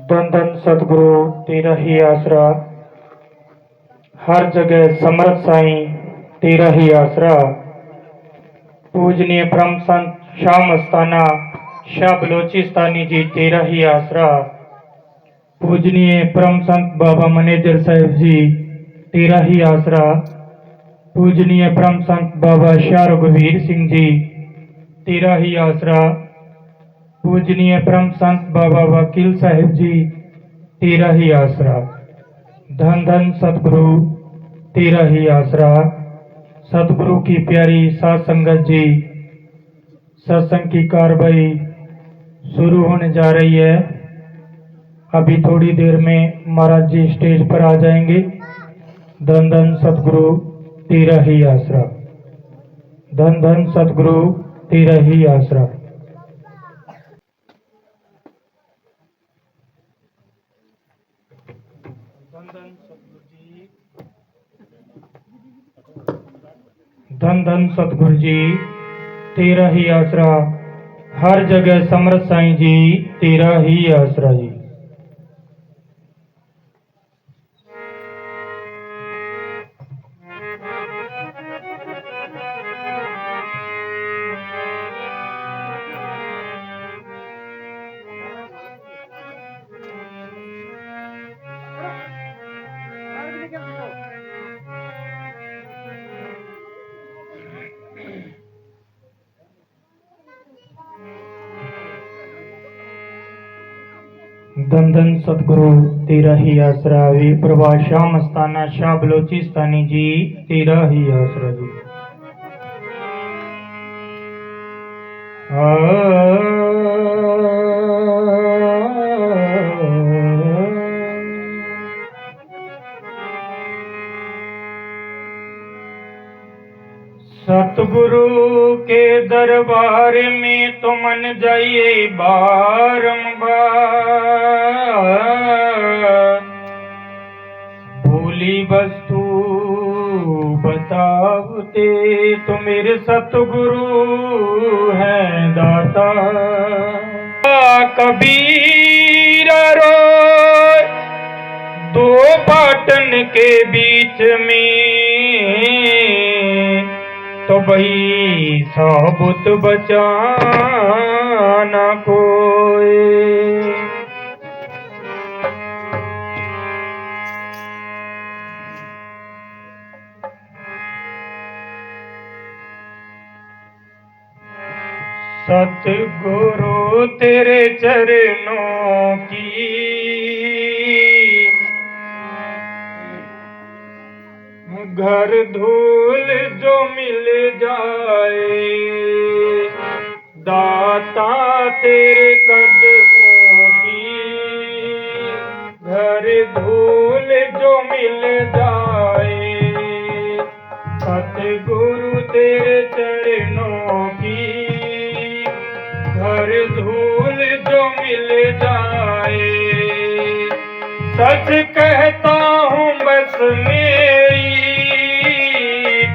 धन धन सतगुरु तेरा ही आसरा, हर जगह समर्थ साईं तेरा ही आसरा। पूजनीय परम संत शाह मस्ताना शाह बलोचिस्तानी जी तेरा ही आसरा। पूजनीय परम संत बाबा मैनेजर साहिब जी तेरा ही आसरा। पूजनीय परम संत बाबा शाह रघुवीर सिंह जी तेरा ही आसरा। पूजनीय परम संत बाबा वकील साहिब जी तेरा ही आसरा। धन धन सतगुरु तेरा ही आसरा। सतगुरु की प्यारी साध संगत जी, सत्संग की कार्रवाई शुरू होने जा रही है। अभी थोड़ी देर में महाराज जी स्टेज पर आ जाएंगे। धन धन सतगुरु तेरा ही आसरा। धन धन सतगुरु तेरा ही आसरा। धन धन सतगुरु जी तेरा ही आसरा, हर जगह समर्थ साईं जी तेरा ही आसरा जी। धन धन सतगुरु तेरा ही आसरा। वी प्रभा शाह मस्ताना शाह बलोचिस्तानी जी तेरा ही आसरा जी। सतगुरु के दरबार में तो मन जाइए बारंबार। भूली वस्तु बतावते तो मेरे सतगुरु हैं दाता। कबीर रो दो पाटन के बीच में तो भाई साबुत बचाना कोई। सतगुरु तेरे चरणों की घर धूल जो मिल जाए, दाता तेरे कदमों की घर धूल जो मिल जाए। सतगुरु तेरे चरणों की घर धूल जो मिल जाए। सच कहता हूँ बस मेरी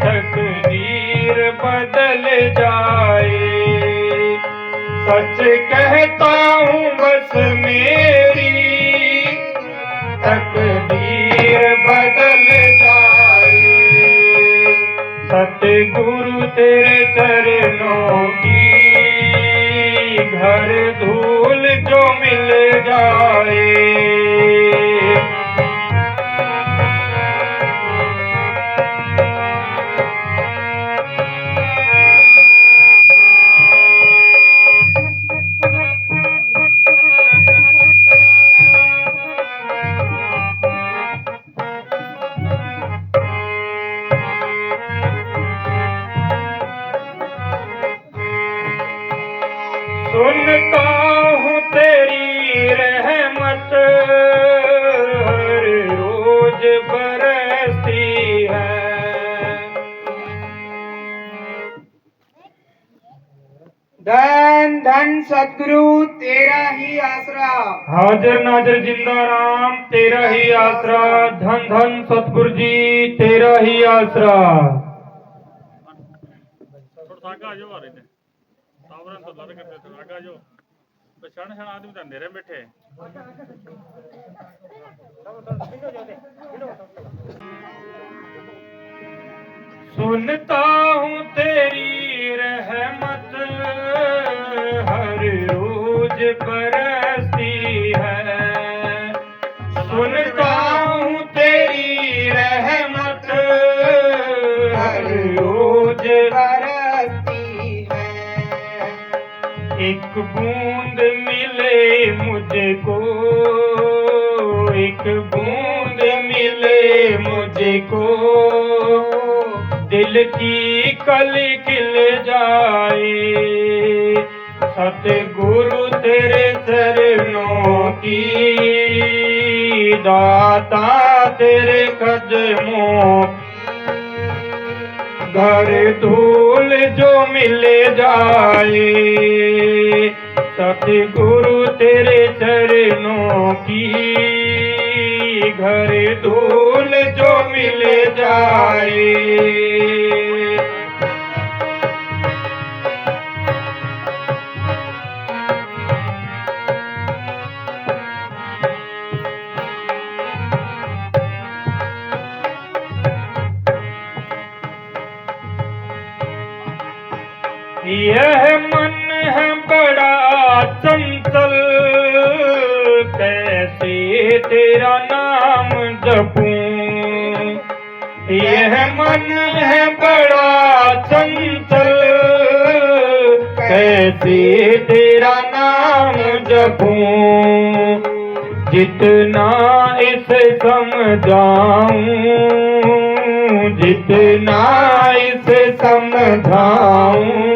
तकदीर बदल जाए। सच कहता हूँ बस मेरी तकदीर बदल जाए। सतगुरु तेरे चरणों की घर धूल जो मिल जाए। सुनता हूँ तेरी रहमत हर रोज बरसती है। धन धन सतगुरु तेरा ही आसरा। हाजिर नाजिर जिंदा राम तेरा ही आसरा। धन धन सतगुरु जी तेरा ही आसरा। थोड़ा आगे आ जाओ, आ रहे थे सावरन तो लड़ करते थे, आगे आ जाओ। पछाण छाण आदमी तो अंधेरे में बैठे। सुनता हूँ तेरी रहमत हर रोज बरसती है। सुनता हूँ तेरी रहमत हर रोज बरसती है। एक बूंद मिले मुझको, एक बूंद मिले मुझको, दिल की कली खिल जाए। सतगुरु तेरे चरणों की, दाता तेरे कदमों घर धूल जो मिल जाए। सतगुरु तेरे चरणों की, घर धूल जो मिल जाए। यह मन है बड़ा चंचल, कैसे तेरा नाम जपूं। यह मन है बड़ा चंचल, कैसे तेरा नाम जपूं। जितना इसे समझाऊं, जितना इसे समझाऊं,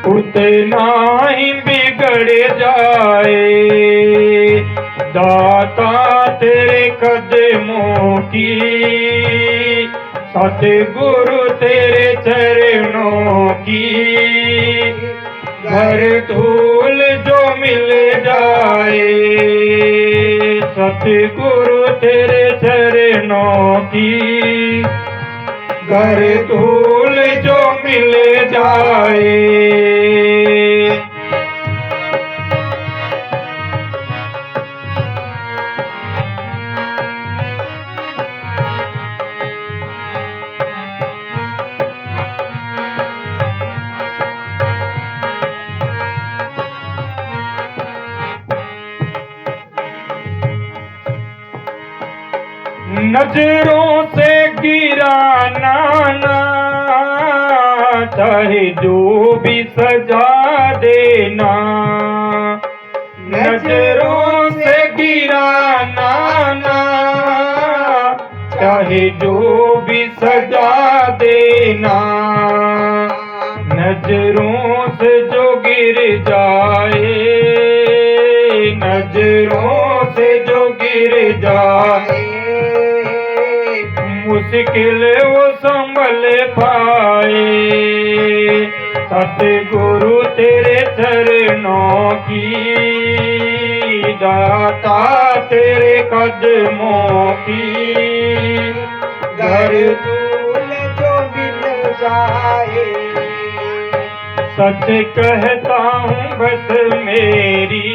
उतना ही बिगड़ जाए। दाता तेरे कदमों की, सतगुरु तेरे चरणों की, घर धूल जो मिल जाए। सतगुरु तेरे चरणों की, घर धूल जो मिल जाए। नजरों से गिराना ना, चाहे जो भी सजा देना। नजरों से गिराना ना, चाहे जो भी सजा देना। नजरों से जो गिर जाए, नजरों से जो गिर जाए, मुश्किल वो संभल पाए। सतगुरु तेरे चरणों की, दाता तेरे कदमों की, घर धूल जो मिल जाए। सच कहता हूँ बस मेरी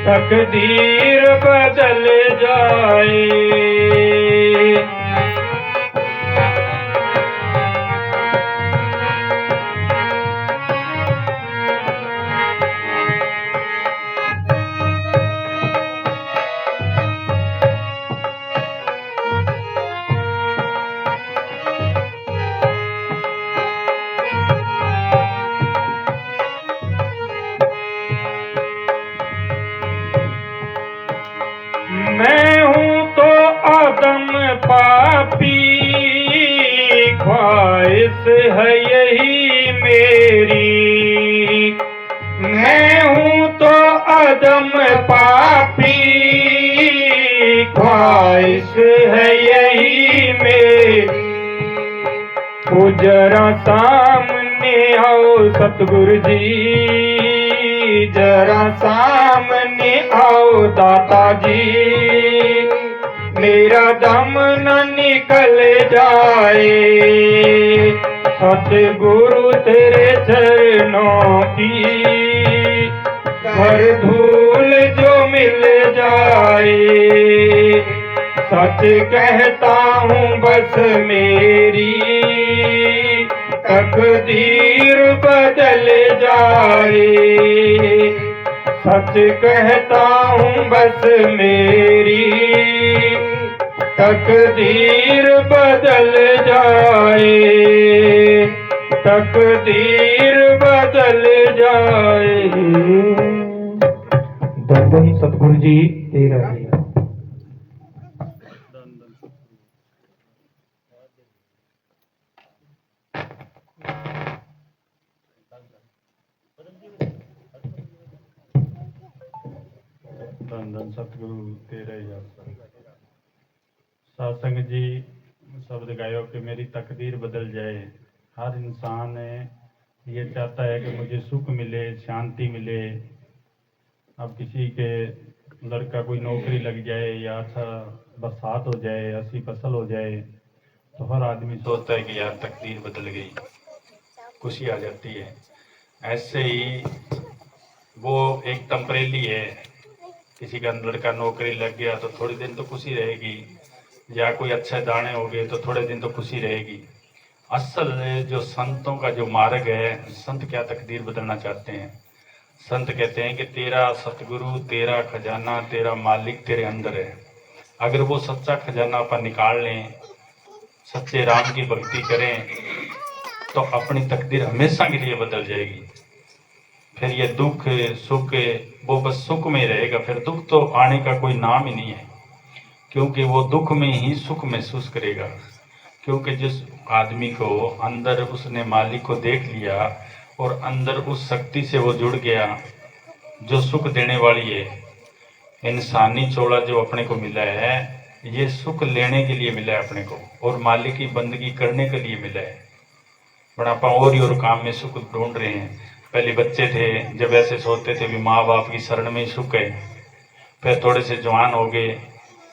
तकदीर बदल जाए। मैं हूँ तो आदम पापी, ख्वाहिश है यही मेरी। मैं हूँ तो आदम पापी, ख्वाहिश है यही मेरी। वो जरा सामने आओ सतगुरु जी, जरा सामने आओ दाता जी। मेरा दम न निकल जाए। सतगुरु तेरे चरणों की, हर धूल जो मिल जाए, सच कहता हूँ बस मेरी तकदीर बदल जाए। सच कहता हूँ बस मेरी तकदीर बदल जाए, तकदीर बदल जाए। धन धन सतगुरु जी तेरा ही। धन धन सतगुरु तेरा ही आसरा। सत्संग जी शब्द गायो कि मेरी तकदीर बदल जाए। हर इंसान ये चाहता है कि मुझे सुख मिले, शांति मिले। अब किसी के लड़का कोई नौकरी लग जाए या अच्छा बरसात हो जाए, अच्छी फसल हो जाए, तो हर आदमी सोचता है कि यार तकदीर बदल गई, खुशी आ जाती है। ऐसे ही वो एक टेम्परेरी है। किसी का लड़का नौकरी लग गया तो थोड़ी दिन तो खुशी रहेगी, या कोई अच्छे दाने हो गए तो थोड़े दिन तो खुशी रहेगी। असल जो संतों का जो मार्ग है, संत क्या तकदीर बदलना चाहते हैं। संत कहते हैं कि तेरा सतगुरु, तेरा खजाना, तेरा मालिक तेरे अंदर है। अगर वो सच्चा खजाना अपन निकाल लें, सच्चे राम की भक्ति करें, तो अपनी तकदीर हमेशा के लिए बदल जाएगी। फिर ये दुख सुख वो बस सुख में ही रहेगा, फिर दुख तो आने का कोई नाम ही नहीं है, क्योंकि वो दुख में ही सुख महसूस करेगा। क्योंकि जिस आदमी को अंदर उसने मालिक को देख लिया और अंदर उस शक्ति से वो जुड़ गया जो सुख देने वाली है। इंसानी चोला जो अपने को मिला है, ये सुख लेने के लिए मिला है अपने को, और मालिक की बंदगी करने के लिए मिला है। पर आप और काम में सुख ढूंढ रहे हैं। पहले बच्चे थे जब ऐसे सोचते थे भी माँ बाप की शरण में ही सुख है। फिर थोड़े से जवान हो गए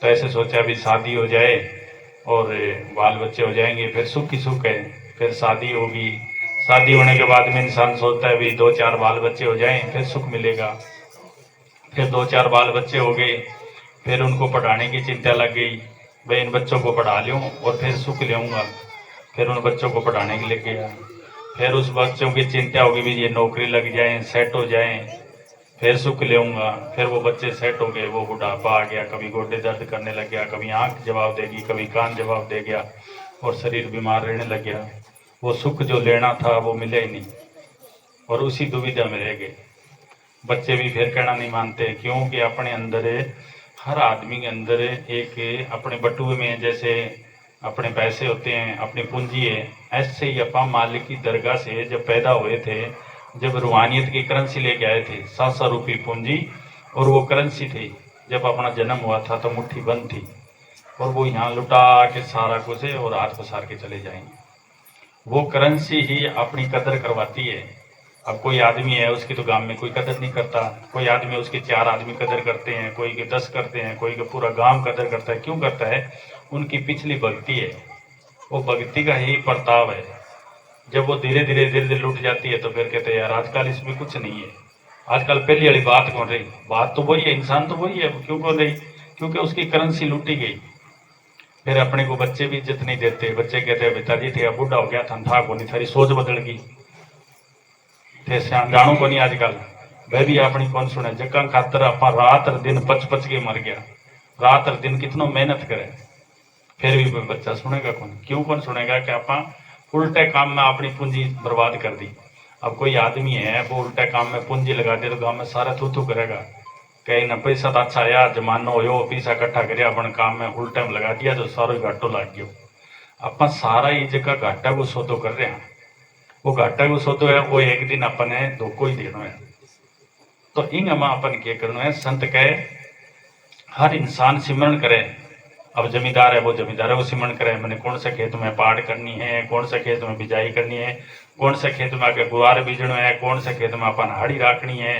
तो ऐसे सोचा भी शादी हो जाए और बाल बच्चे हो जाएंगे, फिर सुख ही सुख है। फिर शादी होगी, शादी होने के बाद में इंसान सोचता है भी 2-4 बाल बच्चे हो जाएं फिर सुख मिलेगा। फिर 2-4 बाल बच्चे हो गए, फिर उनको पढ़ाने की चिंता लग गई, भाई इन बच्चों को पढ़ा लूँ और फिर सुख लेऊंगा। फिर उन बच्चों को पढ़ाने के लिए गया, फिर उस बच्चों की चिंता होगी भी ये नौकरी लग जाए, सेट हो जाए, फिर सुख लेऊंगा। फिर वो बच्चे सेट हो गए, वो बुढ़ापा आ गया, कभी गोडे दर्द करने लग गया, कभी आंख जवाब देगी, कभी कान जवाब दे गया और शरीर बीमार रहने लग गया। वो सुख जो लेना था वो मिला ही नहीं और उसी दुविधा में रह गए। बच्चे भी फिर कहना नहीं मानते, क्योंकि अपने अंदर हर आदमी के अंदर एक अपने बटुए में जैसे अपने पैसे होते हैं, अपनी पूंजी है, ऐसे ही अपन मालिक की दरगाह से जब पैदा हुए थे, जब रूहानियत की करेंसी लेके आए थे, 700 रुपये पूंजी, और वो करेंसी थी जब अपना जन्म हुआ था तो मुट्ठी बंद थी, और वो यहाँ लुटा के सारा कुछ है और हाथ पसार के चले जाएंगे। वो करेंसी ही अपनी कदर करवाती है। अब कोई आदमी है उसकी तो गांव में कोई कदर नहीं करता, कोई आदमी उसके 4 आदमी कदर करते हैं, कोई के 10 करते हैं, कोई के पूरा गांव कदर करता है। क्यों करता है? उनकी पिछली भक्ति है, वो भक्ति का ही प्रताप है। जब वो धीरे धीरे लुट जाती है तो फिर कहते हैं यार आजकल इसमें कुछ नहीं है। आजकल पहली वाली बात कौन रही? बात तो वही है, इंसान तो वही है। क्यों कौन रही? क्योंकि उसकी करेंसी लूटी गई। फिर अपने को बच्चे भी इज्जत नहीं देते। बच्चे कहते हैं पिताजी थे, अब बूढ़ा हो गया था को नहीं, थारी सोच बदल गई थे, जानो को नहीं आजकल। वह भी अपनी कौन सुने, जगह खातर आप रात दिन पच के मर गया, रात दिन कितनो मेहनत करे, फिर भी बच्चा सुनेगा कौन? क्यों कौन सुनेगा कि आप उल्टे काम में अपनी पूंजी बर्बाद कर दी। अब कोई आदमी है वो उल्टे काम में पूंजी लगा दे तो गांव में सारा थू करेगा, कहीं ना पैसा तो अच्छा आया, जमानो हो पैसा इकट्ठा कर अपन काम में उल्टे में लगा दिया तो सारा घाटो लग गयो। अपन सारा ये जगह घाटा को सौदो कर रहे हैं, वो घाटा को सौदो है वो एक दिन अपन ने धोखो ही देना है। तो इन अपन क्या करना है? संत कहे हर इंसान सिमरण करे। अब जमींदार है वो जमींदार है वो सिमरण करे, मैंने कौन से खेत में पाड़ करनी है, कौन से खेत में बिजाई करनी है, कौन से खेत में आगे गुआर बीजनो है, कौन से खेत में अपन हाड़ी राखनी है,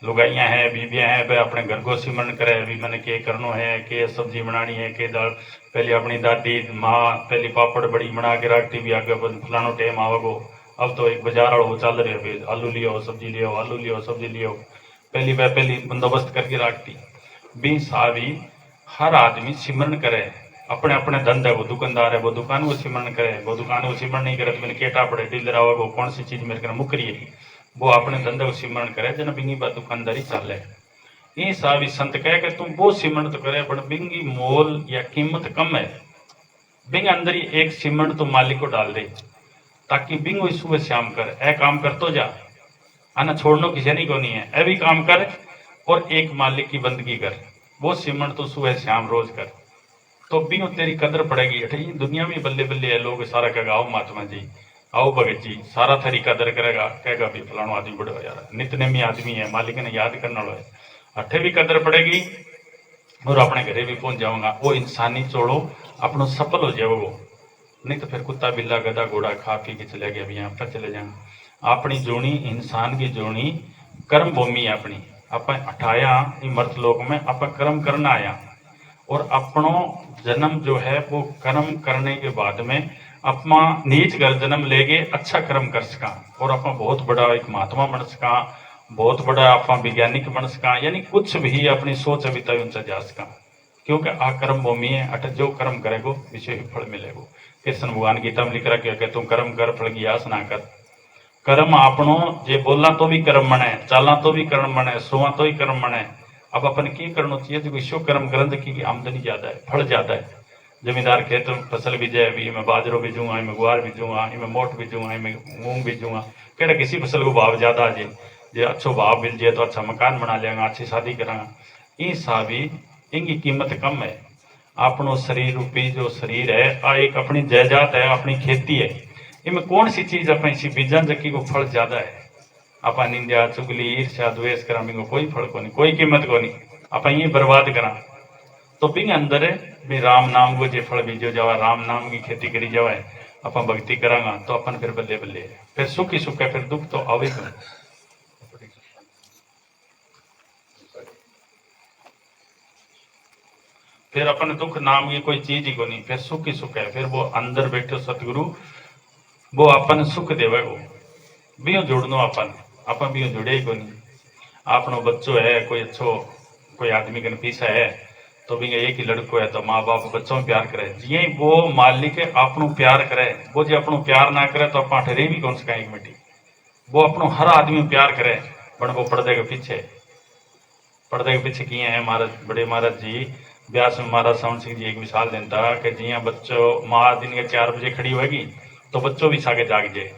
लुगाइयाँ हैं बीबियाँ हैं, भाई अपने घर को सिमरण करे भी मैंने के करनो है, के सब्जी बनानी है, के दाल। पहले अपनी दादी माँ पहली पापड़ बड़ी बना के रखती भी आगे फलानो टाइम आवगो। अब तो एक बाजार वालों चल रहे भाई आलू लियो सब्जी लियो, आलू लियो सब्जी लियो। पहली बंदोबस्त करके रखती भी सावी हर आदमी सिमरन करे। अपने अपने धंधे, वो दुकानदार है वो दुकान को सिमरन करे, वो दुकान को सिमरन नहीं करे तो मैंने केटा पड़े डीलर आवे वो कौन सी चीज मेरे को मुकरी है, वो अपने धंधे को सिमरन करे जन बिंगी बात दुकानदारी चले। ये सावी संत कहे कि तुम वो सिमरन तो करे पर बिंगी मोल या कीमत कम है, बिंग अंदर ही एक सिमरन तो मालिक को डाल दे ताकि बिंग वो सुबह शाम कर ए काम कर तो जा आना छोड़नो किसी नहीं को नहीं है, ए भी काम कर और एक मालिक की बंदगी कर, वो सिमरन तो सुबह शाम रोज कर तो भी तेरी कदर पड़ेगी। अठे दुनिया में बल्ले बल्ले है, लोग सारा कहेगा आओ महात्मा जी आओ भगत जी, सारा थारी कदर करेगा, कहेगा भी फलानो आदमी बड़ो यार नितनेमी आदमी है, मालिक ने याद करने वाला है, अठे भी कदर पड़ेगी और अपने घरे भी पहुंच जाऊंगा। वो इंसानी चोड़ो अपनो सफल हो जाओगे, नहीं तो फिर कुत्ता बिल्ला गधा घोड़ा खा पी के चले गया भी यहाँ पर चले जाएंगे। अपनी जोनी इंसान की जोनी कर्म भूमि है अपनी, अपन हटाया मर्त लोक में अपन कर्म करना आया और अपनो जन्म जो है वो कर्म करने के बाद में अपना नीच घर जन्म लेके अच्छा कर्म कर सका और अपना बहुत बड़ा एक महात्मा बन सका, बहुत बड़ा अपना वैज्ञानिक बन सका, यानी कुछ भी अपनी सोच अभी तक उनसे जा सका, क्योंकि आ कर्म भूमि है। अट जो कर्म करेगो विषय ही फल मिलेगो। कृष्ण भगवान गीता में लिख रहा है तुम कर्म कर फल की आस ना कर। कर्म आपनो जे बोलना तो भी कर्म बने, चालना तो भी कर्म बने, सोवा तो ही कर्म बने। अब अपन की करना चाहिए जो विश्व कर्म करन की आमदनी ज्यादा है, फल ज्यादा है। जमींदार खेत में फसल बीजे भी, मैं बाजरो बीजूंगा, मैं गुआर बीजूंगा, मैं मोट बीजूंगा, मैं मूंग बीजूंगा, कहना किसी फसल को भाव ज्यादा आ जाए, जो अच्छो भाव मिल जाए तो अच्छा मकान बना लेंगे, अच्छी शादी करांगा। ये सावी इनकी कीमत कम है। अपनो शरीर रूपी जो शरीर है आ एक अपनी जायदाद है, अपनी खेती है, इनमें कौन सी चीज अपन इसी बीजा जकी को फल ज्यादा है। अपन निंदा चुगली ईर्ष्या द्वेष करा को कोई फल को नहीं, कोई कीमत को नहीं, अपन ये बर्बाद करा। तो बिंग अंदर भी राम नाम को जे फल बीजो जावा, राम नाम की खेती करी जावा, अपन भक्ति करांगा तो अपन फिर बल्ले बल्ले फिर सुख ही सुख है, फिर दुख तो आवे तो। फिर अपन दुख नाम की कोई चीज ही को नहीं, फिर सुख ही सुख है। फिर वो अंदर बैठो सतगुरु वो अपन सुख देवे, वो भी जुड़नो अपन भी जुड़े ही को नहीं। आपनो बच्चों है कोई अच्छो कोई आदमी के पीछा है तो भी एक ही लड़को है तो माँ बाप बच्चों में प्यार करे, जिये वो मालिक आपनो प्यार करे, वो जो अपनो प्यार ना करे तो अपन ठहरे भी कौन सा एक मिट्टी। वो अपनो हर आदमी में प्यार करे, पर वो पर्दे के पीछे किए हैं महाराज, बड़े महाराज जी व्यास में महाराज सावन सिंह जी एक मिसाल देता कि जिया बच्चों माँ दिन के 4 बजे खड़ी होगी तो बच्चों भी सागे जाग जाए,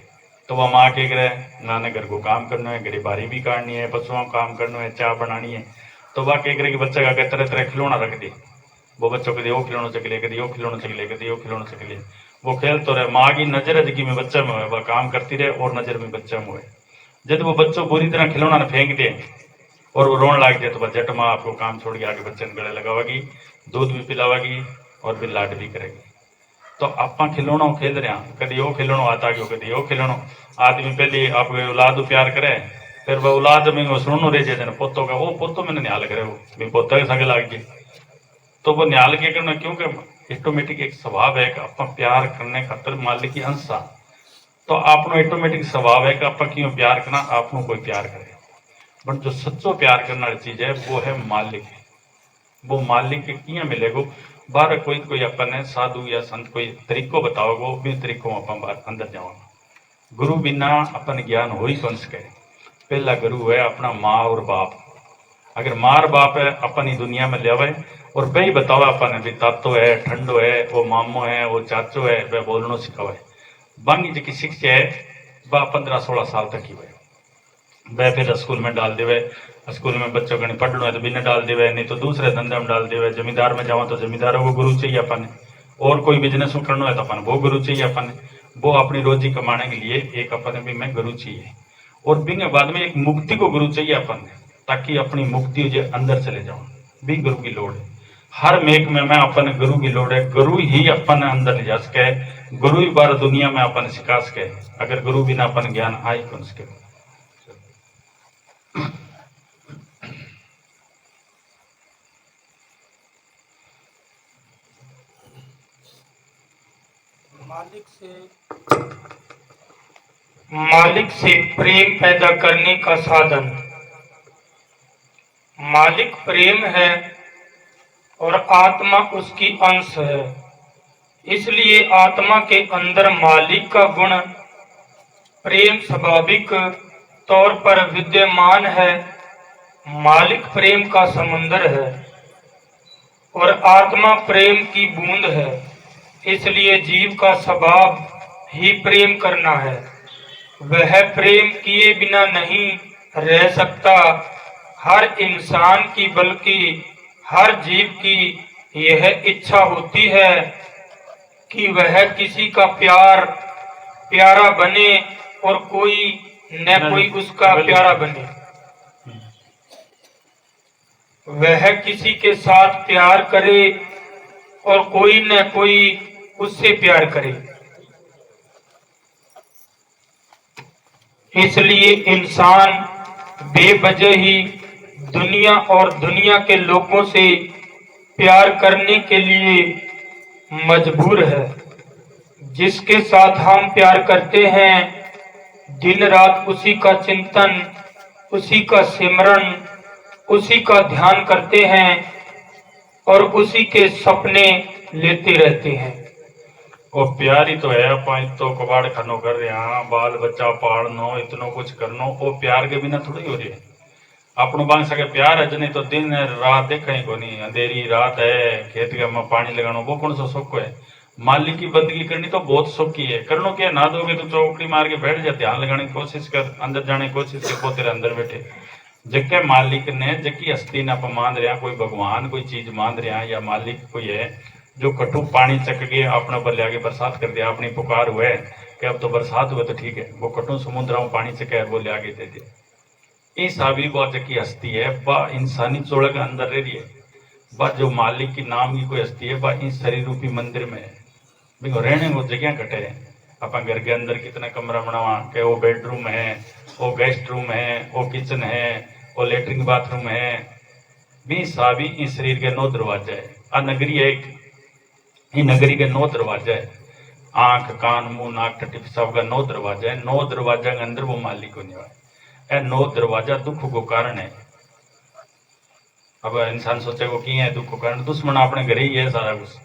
तो वह माँ के करे नाने घर को काम करना है, गरीब बारी भी काटनी है, पशुओं को काम करना है, चाय बनानी है, तो वह के करे कि बच्चे का तरह तरह खिलौना रख दे। वो बच्चों कभी वो खिलौना चकले, कभी वो खिलौना चकले, कभी वो खिलौना चकले, वो खेल तो रहे। माँ की नजर है जगी में बच्चे में वह काम करती रहे और नजर में बच्चे में हुए। जब वो बच्चों बुरी तरह खिलौना फेंक दे और वो रोन लाग जाए तो वह झट माँ आपको काम छोड़ के आगे बच्चे गले लगावेगी, दूध भी पिलावेगी और फिर लाड भी करेगी। तो आप खिलौना खेल रहे हैं, कभी वो खिलौना आता गयो, कभी वो खिलौना। आदमी पहले आप औलाद प्यार करे, फिर वह औलाद में वो सुनो रह जाए पोतों का, वो पोतों मैंने न्याल करे, वो पोता के संगे लाग गए तो वो न्याल के करना, क्योंकि ऑटोमेटिक एक स्वभाव है कि आप प्यार करने खातर मालिक की अंशा, तो आपनो ऑटोमेटिक स्वभाव है कि आप क्यों प्यार करना, आपनो कोई प्यार करे। बट जो सच्चो प्यार करने वाली चीज है वो है मालिक है। वो मालिक के किया मिलेगो बाहर कोई अपन साधु या संत कोई तरीको बताओगो, भी तरीकों अपन बाहर अंदर जाओगे। गुरु बिना अपन ज्ञान हो ही कौन सके। पहला गुरु है अपना माँ और बाप। अगर माँ और बाप है अपन ही दुनिया में ले आवे और वही बताओ अपन भी तातो है, ठंडो है, वो मामो है, वो चाचो है, वह बोलना सिखावे। बाकी जी शिक्षा है वह 15-16 साल तक ही हुए, वह फिर स्कूल में डाल देवे, स्कूल में बच्चों का पढ़ना है तो बिना डाल देवे, नहीं तो दूसरे धंधे में डाल देवे। जमींदार में जाओ तो जमींदारों को गुरु चाहिए अपन, और कोई बिजनेस करना है तो अपन वो गुरु चाहिए अपन, वो अपनी रोजी कमाने के लिए एक अपन भी में गुरु चाहिए। और बिंग बाद में एक मुक्ति को गुरु चाहिए अपन, ताकि अपनी मुक्ति जो अंदर चले जाओ, भी गुरु की लोड़ है। हर मेक में मैं अपन गुरु की लोड़ है, गुरु ही अपन अंदर ले जा सके, गुरु ही बार दुनिया में अपन सिखा सके। अगर गुरु बिना अपन ज्ञान आई कौन सके। मालिक से प्रेम पैदा करने का साधन। मालिक प्रेम है और आत्मा उसकी अंश है, इसलिए आत्मा के अंदर मालिक का गुण प्रेम स्वाभाविक तौर पर विद्यमान है। मालिक प्रेम का समुद्र है और आत्मा प्रेम की बूंद है, इसलिए जीव का स्वभाव ही प्रेम करना है। वह प्रेम किए बिना नहीं रह सकता। हर इंसान की बल्कि हर जीव की यह इच्छा होती है कि वह किसी का प्यारा बने और कोई न कोई उसका प्यारा बने। वह किसी के साथ प्यार करे और कोई न कोई उससे प्यार करे। इसलिए इंसान बेवजह ही दुनिया और दुनिया के लोगों से प्यार करने के लिए मजबूर है। जिसके साथ हम प्यार करते हैं दिन रात उसी का चिंतन, उसी का सिमरन, उसी का ध्यान करते हैं और उसी के सपने लेते रहते हैं। और प्यार ही तो है। अपन तो कबाड़ खानो कर रहे हैं, बाल बच्चा पालनो, इतनो कुछ करनो, वो प्यार के बिना थोड़ी हो रही है। अपनो बांग सके प्यार है नहीं तो दिन रात देखा ही को नहीं। अंधेरी रात है, खेत के में पानी लगाना वो कौन सा सुख है। मालिक की बंदगी करनी तो बहुत सुख की है। करनो क्या, ना दोगे तो चौकड़ी मार के बैठ जा, ध्यान लगाने की कोशिश कर, अंदर जाने की कोशिश कर, वो तेरे अंदर बैठे। जबकि मालिक ने जबकि हस्ती ना अपन मान रहे, कोई भगवान कोई चीज मान रहे या मालिक कोई है जो कटु पानी चक के अपने पर ले बरसात कर दिया। अपनी पुकार हुए कि अब तो बरसात हुए तो ठीक है, वो कटु समुद्र में पानी चके वो ले आगे दे दे। ये साबरी बात की हस्ती है वह इंसानी चोड़ के अंदर रह रही है। वह जो मालिक की नाम की कोई हस्ती है वह इस शरीर रूपी मंदिर में है। देखो रहने को जगह कटे है। अपन घर के अंदर कितना कमरा बनावा के वो बेडरूम है, वो गेस्ट रूम है, वो किचन है, वो लेटरिन बाथरूम है। भी साबी इस शरीर के 9 दरवाजा है। आ नगरी है एक, ये नगरी के 9 दरवाजा है। आंख कान मुंह नाक टट्टी पेशाब का 9 दरवाजा है। 9 दरवाजा के अंदर वो मालिक होने वाला है। 9 दरवाजा दुख को कारण है। अब इंसान सोचे को की है दुख को कारण, दुश्मन अपने घर ही है सारा कुछ।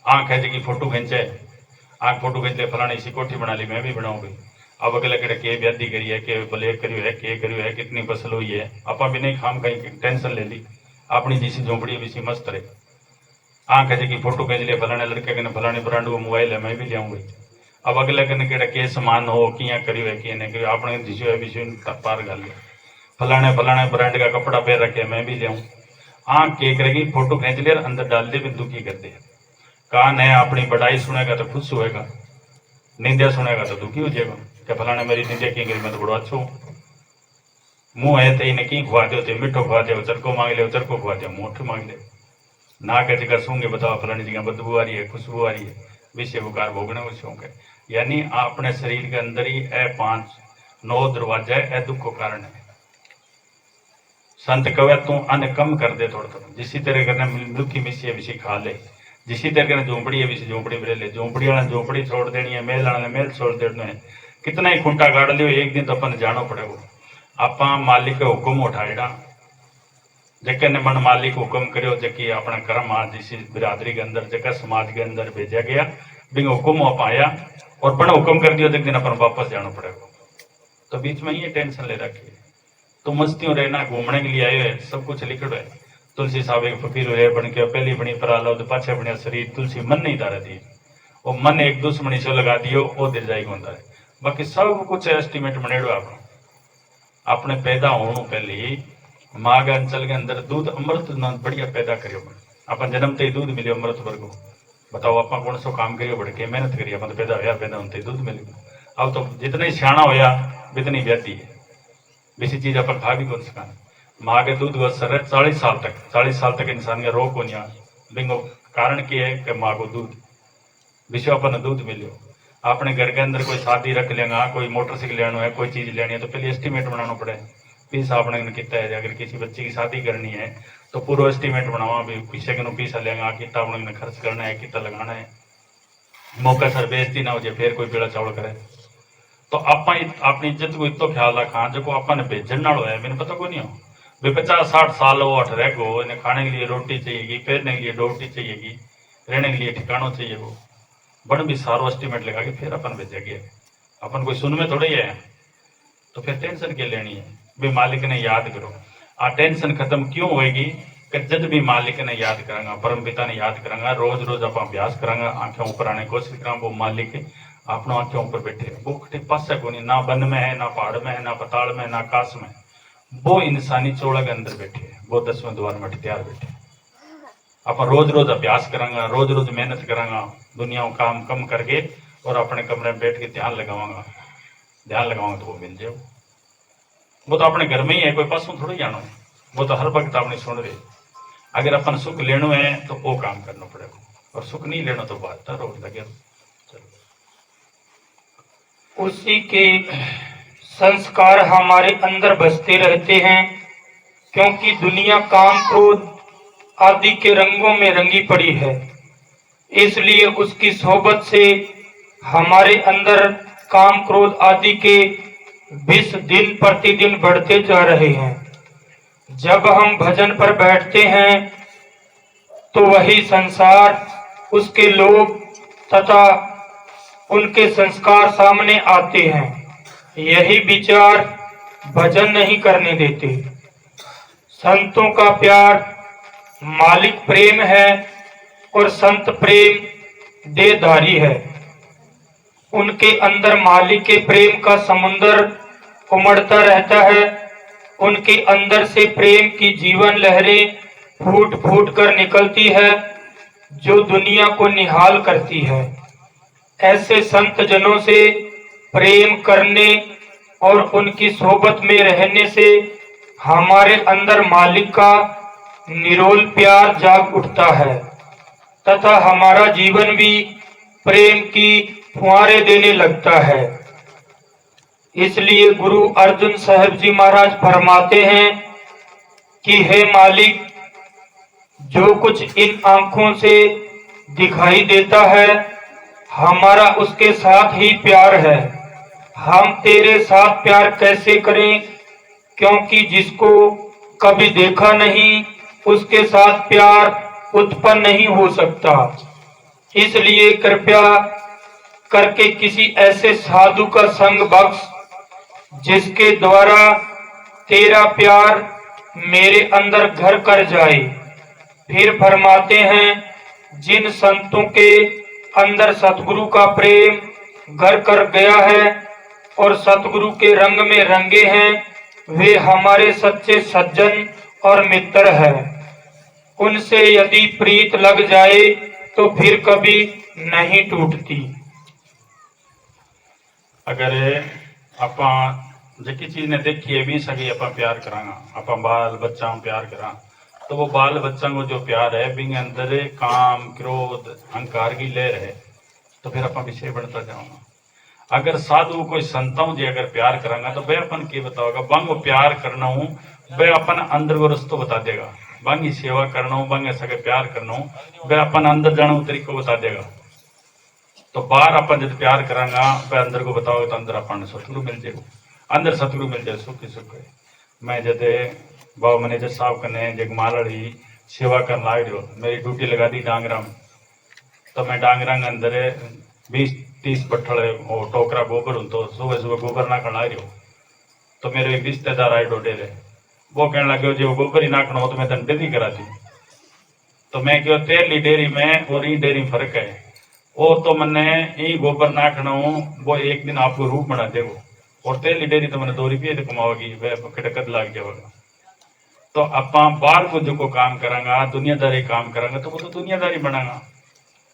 आंख है जी फोटो खींचे, आंख फोटो खींच ले फलानी सी कोठी बना ली, मैं भी बनाऊंगी। अब अगले कड़े के ब्यादी करी है, के भले करियो है, के करियो है, कितनी फसल हुई है, आपा भी नहीं खाम कहीं टेंशन ले ली। अपनी जिसी झोंपड़ी भी मस्त रहे। आंख है जी फोटो खींच लिया फलाने लड़के के फलाने ब्रांड को मोबाइल है, मैं भी लियाऊंगी। अब अगले कने केड़ा के समान हो किया करियो है कि नहीं करियो, आपने जिसो है भी पार कर लिया। फलाने फलाने ब्रांड का कपड़ा पहन रखे, मैं भी लियाऊं। आंख के करेगी फोटो खींच लिया अंदर डाल दे, बिंदु की कर दे। कान है अपनी बड़ाई सुनेगा तो खुश होएगा, निंदा सुनेगा तो दुखी हो जाएगा कि फलाने मेरी निंदा की करी, मैं तो बड़ा अच्छा हूँ। मुंह है तो इन्हें की खुआ दो, मिठो खुआ दो, चरको मांग ले चरको खुआ दो, मुठ मांग ले। ना कहते कर सूंगे बताओ फलानी जगह बदबू आ रही है, खुशबू आ रही है, विषय विकार भोगने को शौक है। यानी अपने शरीर के अंदर ही ए 9 दरवाजा है, दुख को कारण है। संत कवे तू अन्न कम कर दे थोड़ा थोड़ा, जिसी तरह करने मनुखी मिसी विषय खा ले, जिसी तरह झोंपड़ी है विषय झोंपड़ी में ले। झोंपड़ी वाला झोंपड़ी छोड़ देनी है, मेल वाला मेल छोड़ देना है। कितना ही खूंटा गाड़ लियो, एक दिन तो अपन जानो पड़ेगा। आपा मालिक के हुक्म उठाएगा, जके ने मन मालिक हुक्म करियो, जकी अपना कर्म आज जिस बिरादरी के अंदर जगह समाज के अंदर भेजा गया, बिंग हुक्म आप आया और बड़ा हुक्म कर दियो, एक दिन अपन वापस जाना पड़ेगा। तो बीच में ये टेंशन ले रखी है। तो मस्तियों रहना, घूमने के लिए आए हुए, सब कुछ लिखड़ो है। तुलसी साहब एक फकीर हुए बन के, पहली बनी प्रहलाद, पाछे बनिया शरीर, तुलसी मन नहीं तारा दी। वो मन एक दुश्मनी से लगा दियो, वो दिल जाएगा होता है। बाकी सब कुछ एस्टिमेट बनेड़ो अपने पैदा होने पहले ही माँ के अंचल के अंदर दूध अमृत बढ़िया पैदा करियो। अपन जन्मते ही दूध मिले अमृत वर्गो। बताओ आप कौन सो काम करियो, बढ़ के मेहनत करिए, मतलब पैदा होया, पैदा होते ही दूध मिलेगा। अब तो जितना ही सियाणा होया इतनी व्याधि है, बेसी चीज अपन खा भी कौन सका। माँ के दूध असर है 40 साल तक, 40 साल तक इंसान का रोग को नहीं। बिंगो कारण क्या है कि माँ को दूध विश्व अपन दूध मिलो। अपने घर के अंदर कोई शादी रख लेगा, कोई मोटरसाइकिल लेना है, कोई चीज लेनी है, तो पहले एस्टिमेट बनाना पड़े। पीस आपने कितना है, अगर किसी बच्चे की शादी करनी है तो पूरा एस्टिमेट बनावा भी, पीछे के पीसा लेगा, कितना आपने खर्च करना है, कितना लगाना है। मौका सर बेइज्जती ना हो जाए, फिर कोई पीड़ा चावल करे। तो अपनी इज्जत को इतो ख्याल रखा जो अपन भेजन नाल होया, मैंने पता को नहीं हो। वे 50-60 साल वो अठ रह गो, इन्हें खाने के लिए रोटी चाहिएगी, पहनने के लिए रोटी चाहिएगी, रहने के लिए ठिकाना चाहिए, वो बन भी सारो एस्टिमेट लगा के फिर अपन भेजेंगे। अपन कोई सुन में थोड़ी है, तो फिर टेंशन क्या लेनी है। भी मालिक ने याद करो, आ टेंशन खत्म क्यों होएगी कि जब भी मालिक ने याद करांगा, परम पिता ने याद करांगा, रोज रोज आप अभ्यास करांगा, आंखें ऊपर आने की कोशिश करा, वो मालिक अपनों आंखें ऊपर बैठे, वो कटे पास है कोनी, ना वन में है, ना पहाड़ में है, ना पताल में है, ना आकाश में, वो इंसानी चोड़ा के अंदर बैठे, वो 10वें द्वार में तैयार बैठे। अपन रोज रोज अभ्यास करांगा, रोज रोज मेहनत करांगा, दुनिया में काम कम करके और अपने कमरे में बैठ के ध्यान लगाऊंगा तो वो मिल जाए। वो तो अपने घर में ही है, कोई पासों थोड़ी जानो है, वो तो हर वक्त अपनी सुन रहे। अगर अपन सुख लेनो है तो वो काम करना पड़ेगा, और सुख नहीं लेना तो बात रोज लगे। उसी के संस्कार हमारे अंदर बसते रहते हैं, क्योंकि दुनिया काम क्रोध आदि के रंगों में रंगी पड़ी है, इसलिए उसकी सोबत से हमारे अंदर काम क्रोध आदि के विष दिन प्रतिदिन बढ़ते जा रहे हैं। जब हम भजन पर बैठते हैं तो वही संसार, उसके लोग तथा उनके संस्कार सामने आते हैं। यही विचार भजन नहीं करने देते। संतों का प्यार मालिक प्रेम है और संत प्रेम देहधारी है। उनके अंदर मालिक के प्रेम का समुंदर उमड़ता रहता है। उनके अंदर से प्रेम की जीवन लहरें फूट फूट कर निकलती है, जो दुनिया को निहाल करती है। ऐसे संत जनों से प्रेम करने और उनकी सोबत में रहने से हमारे अंदर मालिक का निरोल प्यार जाग उठता है तथा हमारा जीवन भी प्रेम की फुहारें देने लगता है। इसलिए गुरु अर्जुन साहब जी महाराज फरमाते हैं कि हे मालिक, जो कुछ इन आंखों से दिखाई देता है हमारा उसके साथ ही प्यार है। हम तेरे साथ प्यार कैसे करें, क्योंकि जिसको कभी देखा नहीं उसके साथ प्यार उत्पन्न नहीं हो सकता। इसलिए कृपया करके किसी ऐसे साधु का संग बख्श जिसके द्वारा तेरा प्यार मेरे अंदर घर कर जाए। फिर फरमाते हैं, जिन संतों के अंदर सतगुरु का प्रेम घर कर गया है और सतगुरु के रंग में रंगे हैं, वे हमारे सच्चे सज्जन और मित्र हैं। उनसे यदि प्रीत लग जाए तो फिर कभी नहीं टूटती। अगर आपा जी चीज ने देखी है भी सके अपन प्यार करांगा, अपन बाल बच्चा प्यार करा, तो वो बाल बच्चा को जो प्यार है बिंग अंदर काम क्रोध अहंकार की लहर है, तो फिर अपन विषय बढ़ता जाऊंगा। अगर साधु कोई संतों जी अगर प्यार करांगा तो वह अपन के बताओगा, बंग प्यार करना हूँ वह अपन अंदर को रस्तो बता देगा। बंग ही सेवा करना हूँ, बंग सके प्यार करना हूँ, वह अपन अंदर जाना तरीको बता देगा। तो बाहर अपन जब प्यार करांगा वह अंदर को बताओगे तो अंदर अपन सतगुरु मिल जाएगा, अंदर सतगुरु मिल जाए, सुख ही सुख है। मैं जब बाबा मैनेजर साहब कने जगमालड़ी सेवा करने लाग रही हो, मेरी ड्यूटी लगा दी डांगरा में, तो मैं डांगरा के अंदर 20-30 बट्ठल वो टोकरा गोबर हूँ, तो सुबह सुबह गोबर नाखन आ रही हो, तो मेरे एक रिश्तेदार आए डोडेरे, वो कहने लगे जो गोबर ही नाखना हो तो मैं तन डेरी करा दी। तो मैं क्यों तेरली डेयरी में और ई डेयरी में फर्क है, और तो मैंने ई गोबर नाखना हूँ वो एक दिन आपको रूप बना देगो, और तेरली डेयरी तो मैंने 2 रुपये तो कमाओगी, वह कटकद लाग जाएगा। तो अपा बाहर को जो को काम करांगा, दुनियादारी काम करांगा, तो वो तो दुनियादारी बनागा।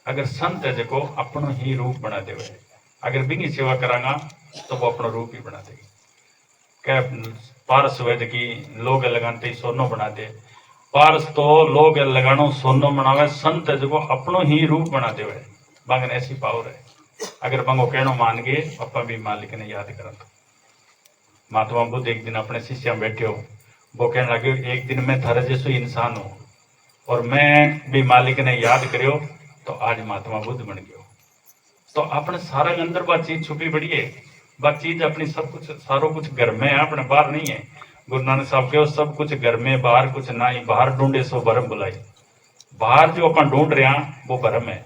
अगर संत है जो अपनो ही रूप बना दे, अगर बिनी सेवा करांगा तो वो अपना रूप ही बना देगी। क्या पारस वैद की लोग लगाते सोनो बना दे, पारस तो लोग लगानो सोनो बनावे, संत है जो अपनो ही रूप बना दे, बांगन ऐसी पावर है। अगर बंगो कहनो मान गए अपा भी मालिक ने याद करा। तो महात्मा बुद्ध एक दिन अपने शिष्य में बैठे हो, वो कहने लगे एक दिन मैं थारे जैसो इंसान हूँ और मैं भी मालिक ने याद करो तो आज महात्मा बुद्ध बन गयो। तो अपने सारा अंदर बात चीज छुपी पड़ी है, बात चीज अपनी सब कुछ सारो कुछ घर में है, अपने बाहर नहीं है। गुरु नानक साहब कहो सब कुछ घर में बाहर कुछ ना ही, बाहर ढूंढे सो भरम बुलाई। बाहर जो अपन ढूंढ रहे हैं वो भरम है,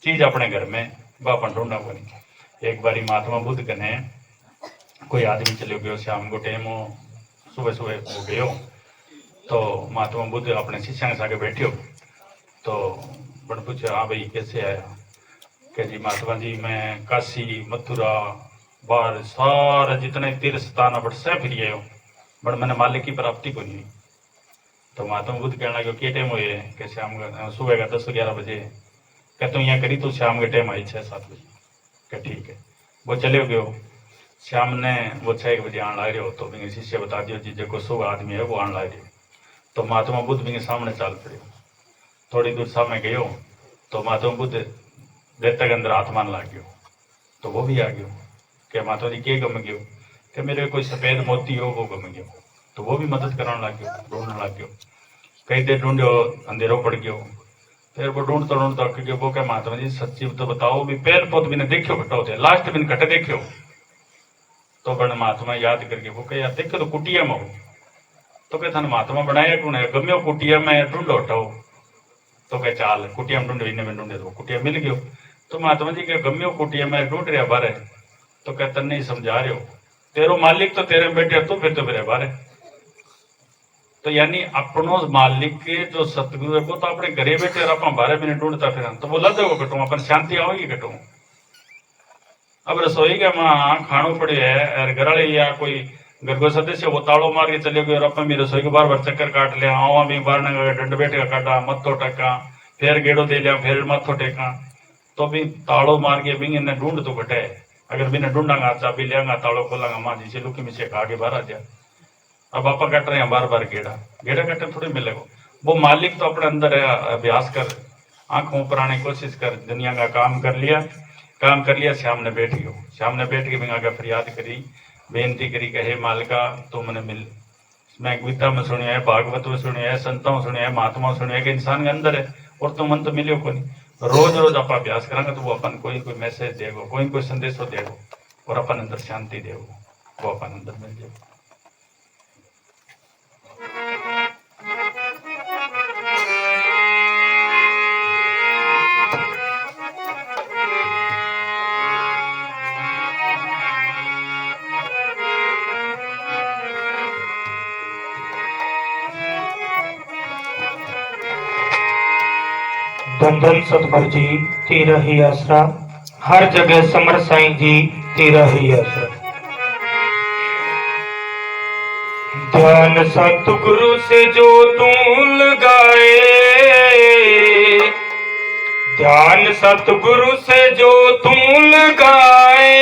चीज अपने घर में वो अपन ढूंढना को नहीं। एक बारी महात्मा बुद्ध कने कोई आदमी चले गयो, शाम को टाइम हो, सुबह सुबह हो गयो, तो महात्मा बुद्ध अपने शिष्य के साथ बैठे हो, तो बड़ पूछे हाँ भाई कैसे आया, कह जी महात्मा जी मैं काशी मथुरा बाहर सारा जितने तीर्थ स्थान बट सब फिर आयो, बट मैंने मालिक की प्राप्ति को नहीं हुई। तो महात्मा बुद्ध कहना लगे क्या टाइम हुए, कि शाम का सुबह का 10-11 बजे, कहते यहाँ करी तो शाम के टाइम आई 6-7 बजे, क्या ठीक है। वो चले गयो, शाम ने वो 6 बजे आने लग रहे हो, तो मेरे शिष्य बता दियो जी जो शुभ आदमी है वो आने लग रहे हो। तो महात्मा बुद्ध मेरे सामने चाल पड़े, थोड़ी दूर सामने गयो, तो महात्मा बुद्ध देर तक अंदर हाथ मान लग गयो, तो वो भी आ गयो, क्या महात्मा जी के गम गयो, कि मेरे कोई सफेद मोती हो वो गम गयो, तो वो भी मदद कराने लग गयो, ढूंढने लग गयो। कई देर ढूंढो, अंधेरों पड़ गयो, फिर वो ढूंढता ढूंढता अक गयो, वो क्या महात्मा जी सच्ची तो बताओ भी पैर पौध भी ने देखियो कटा होते, लास्ट बिन कटे देखियो। तो बड़ महात्मा याद करके वो कह यार देखो तो कुटिया में हो, तो कह थाने महात्मा बनाया कौन है, गम्यो कुटिया में ढूंढो हटाओ, तो कह चाल कुटिया में ढूंढे, इन्हें में ढूंढे, तो कुटिया मिल गयो। तो महात्मा जी के गम्यो कुटिया में ढूंढ रहा बारे, तो कह तन नहीं समझा रहे हो, तेरो मालिक तो तेरे में बैठे तो फिर बारे। तो यानी अपनो मालिक के जो सतगुरु है वो तो अपने घरे बैठे और अपन 12 मिनट ढूंढता फिर, तो वो लद को कटू अपन शांति आओगी कटू। अब रसोई का माँ खानो पड़े है और घर वाले या कोई घर को सदस्य वो ताड़ो मार के चले गए और अपन भी रसोई के बार बार चक्कर काट लिया, आवा भी बार डंड बैठ का काटा, मत्थो टका, फिर गेड़ो दे लिया, फिर मत्थो टेका, तो भी ताड़ो मार के भी इन्हें ढूंढ तो घटे। अगर बिना ढूंढागा चाबी लियांगा ताड़ो खोलांगा, माँ जी से लुकी मिसे खा के बाहर आ जाए। अब आपा कट रहे हैं बार बार गेड़ा कटे थोड़ी मिलेगा, वो मालिक तो अपने अंदर है, अभ्यास कर, आंखों पर आने की कोशिश कर, दुनिया का काम कर लिया, सामने बैठ गयो, सामने बैठ के बिना फरियाद करी, बेनती करी कि हे मालिका तू मैंने मिल। मैं गीता में सुनिया है, भागवत में सुनिया है, संतों में सुनिया है, महात्मा में सुनिया है कि इंसान के अंदर है और तो मन तो मिलियो को नहीं। रोज रोज आप अभ्यास करेंगे तो वो अपन कोई मैसेज देगो, कोई संदेश देगो और अपन अंदर शांति देगो, वो अपन अंदर मिल जाएगा। धन धन सतगुरु जी तेरा ही आसरा, हर जगह समर साईं जी तेरा ही आसरा। ध्यान सतगुरु से जो तू लगाए, ध्यान सतगुरु से जो तू लगाए,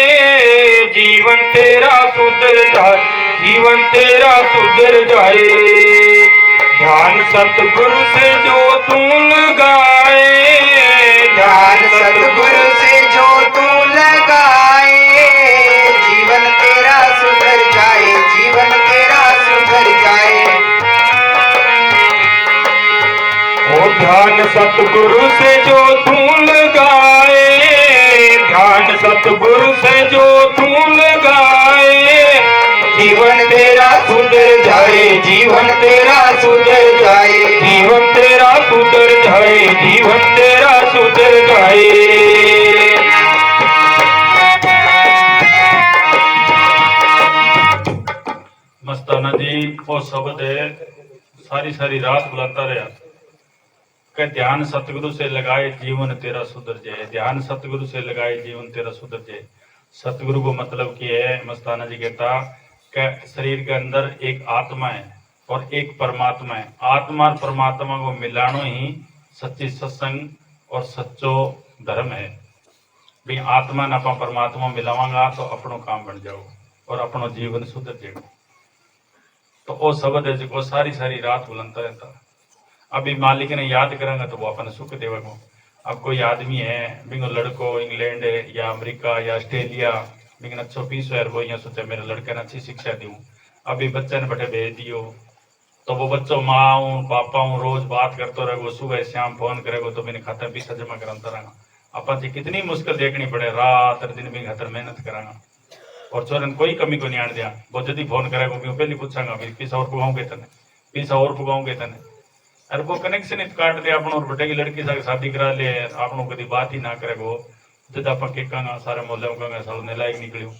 जीवन तेरा सुधर जाए, जीवन तेरा सुधर जाए। ध्यान सतगुरु से जो तू लगाए, ध्यान सतगुरु से जो तू लगाए, जीवन तेरा सुधर जाए, जीवन तेरा सुधर जाए। ओ ध्यान सतगुरु से जो तू लगाए, ध्यान सतगुरु से जो तू लगाए, जीवन तेरा सुधर जाए, जीवन तेरा सुधर जाए, जीवन तेरा सुधर जाए, जीवन तेरा सुधर जाए। मस्ताना जी वो शब्द है सारी सारी रात बुलाता रहा कि ध्यान सतगुरु से लगाए जीवन तेरा सुधर जाए, ध्यान सतगुरु से लगाए जीवन तेरा सुधर जाए। सतगुरु को मतलब की है, मस्ताना जी कहता कि शरीर के अंदर एक आत्मा है और एक परमात्मा है, आत्मा और परमात्मा को मिलानो ही सच्ची सत्संग और सच्चो धर्म है। भी आत्मा न अपना परमात्मा मिलावांगा तो अपनो काम बन जाओ और अपनो जीवन सुधर जाएगा। तो वो शब्द है जो सारी सारी रात बुलंदता रहता। अभी मालिक ने याद करेंगे तो वो अपन सुख देवेगा। अब कोई आदमी है बिंगो लड़को इंग्लैंड या अमेरिका या ऑस्ट्रेलिया बिंगन अच्छो पीस है, वो यहाँ सोचा मेरे लड़के ने अच्छी शिक्षा दूँ, अभी बच्चे ने बटे भेज दियो तो वो बच्चों माँ हूँ पापा हूँ रोज बात करते रहेगो, सुबह शाम फोन करेगो तो मैंने खाता पैसा जमा कराता रहेगा। अपन से कितनी मुश्किल देखनी पड़े, रात दिन भी खातर मेहनत करांगा और चोरन कोई कमी को नहीं आन दिया। वो जदी फोन करेगा मैं पहले पूछांगा भाई पैसा और पुगाऊंगे तने, पैसा और पुगाऊंगे तने। अरे वो कनेक्शन ही काट दिया अपन और बेटे की लड़की से शादी करा ले, आपनों कभी बात ही ना करेगो। जद आप कहंगा सारे मोहल्ले में कहंगा सालों ने लायक निकलियो,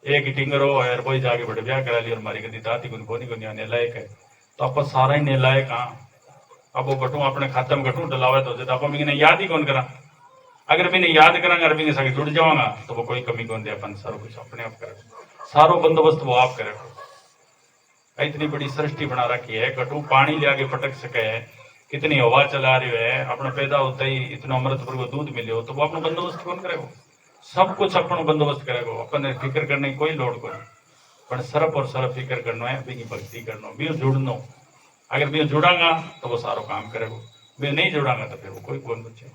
एक ही टिंगर हो यार कोई जाके बड़े ब्याह करा लिया और मारी कदी दाती को कोनी को नहीं लायक है। तो आप सारा ही ने लायक हाँ। अब वो बटू अपने खाते में घटू डलावे तो जब आप मैंने याद ही कौन करा। अगर मैंने याद करांगा अरबी के साथ जुड़ जाऊंगा तो वो कोई कमी कौन दे, अपन सारो कुछ अपने आप करे, सारो बंदोबस्त वो आप करे। इतनी बड़ी सृष्टि बना रखी है, कटू पानी ले आगे पटक सके है, कितनी हवा चला रही है, अपना पैदा होता ही इतना अमृतपुर को दूध मिले हो तो वो अपना बंदोबस्त कौन करेगा। सब कुछ अपना बंदोबस्त करेगा, अपन फिक्र करने की कोई लोड़ को नहीं। पर सरफ और सरफ फिक्र करना है, अभी की भक्ति करना, भी जुड़ना। अगर भी जुड़ांगा तो वो सारो काम करेगा, भी नहीं जुड़ांगा तो फिर वो कोई कौन बचे।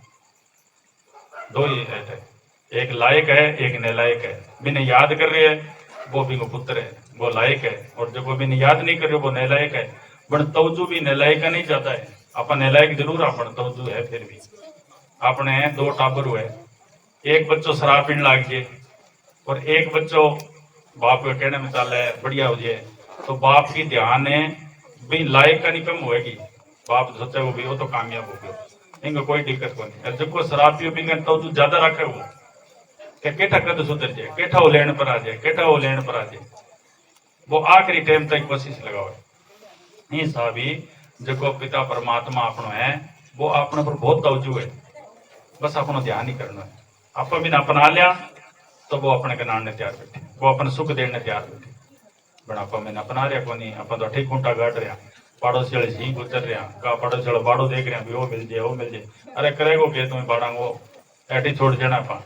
दो ही है, एक लायक है एक नलायक है। बिना याद कर रहे है वो भी वो पुत्र है, वो लायक है, और जब वो बिना याद नहीं कर रहे वो नलायक है। बन तवजू भी नलायक नहीं जाता है, अपन नलायक जरूर अपन तवजू है। फिर भी अपने दो टाबर हुए, एक बच्चों शराब पीने लाग जाए और एक बच्चों बाप के कहने में चल है बढ़िया हो जाए, तो बाप की ध्यान है भी लायक का नहीं कम होएगी। बाप सोचे वो भी वो तो कामयाब हो गया, इनको कोई दिक्कत को नहीं। जब को शराब पियो पीएंगे तो तू ज्यादा रखे वो क्या केठा कद सुधर जाए, केठा वो लेने पर आ जाए, केठा वो लेने पर आ जाए। वो आखिरी टाइम तक कोशिश लगाओ। ये साबी जो पिता परमात्मा अपनो है वो अपने पर बहुत तवज्जो है, बस अपनो ध्यान ही करना है। आप भी अपना लिया तो वो अपने के नाने तैयार बैठे, वो अपने सुख देने तैयार बैठे। बड़ा आप मैंने अपना रहा को नहीं, अपन तो ठीक खूंटा गाड़ रहा, पड़ोसी वाले जी गुजर रहा का पड़ोसी वाला बाड़ो देख रहा भी वो मिल जाए वो मिल जाए। अरे करेगो के तुम्हें बाड़ा वो अटी छोड़ जाना अपन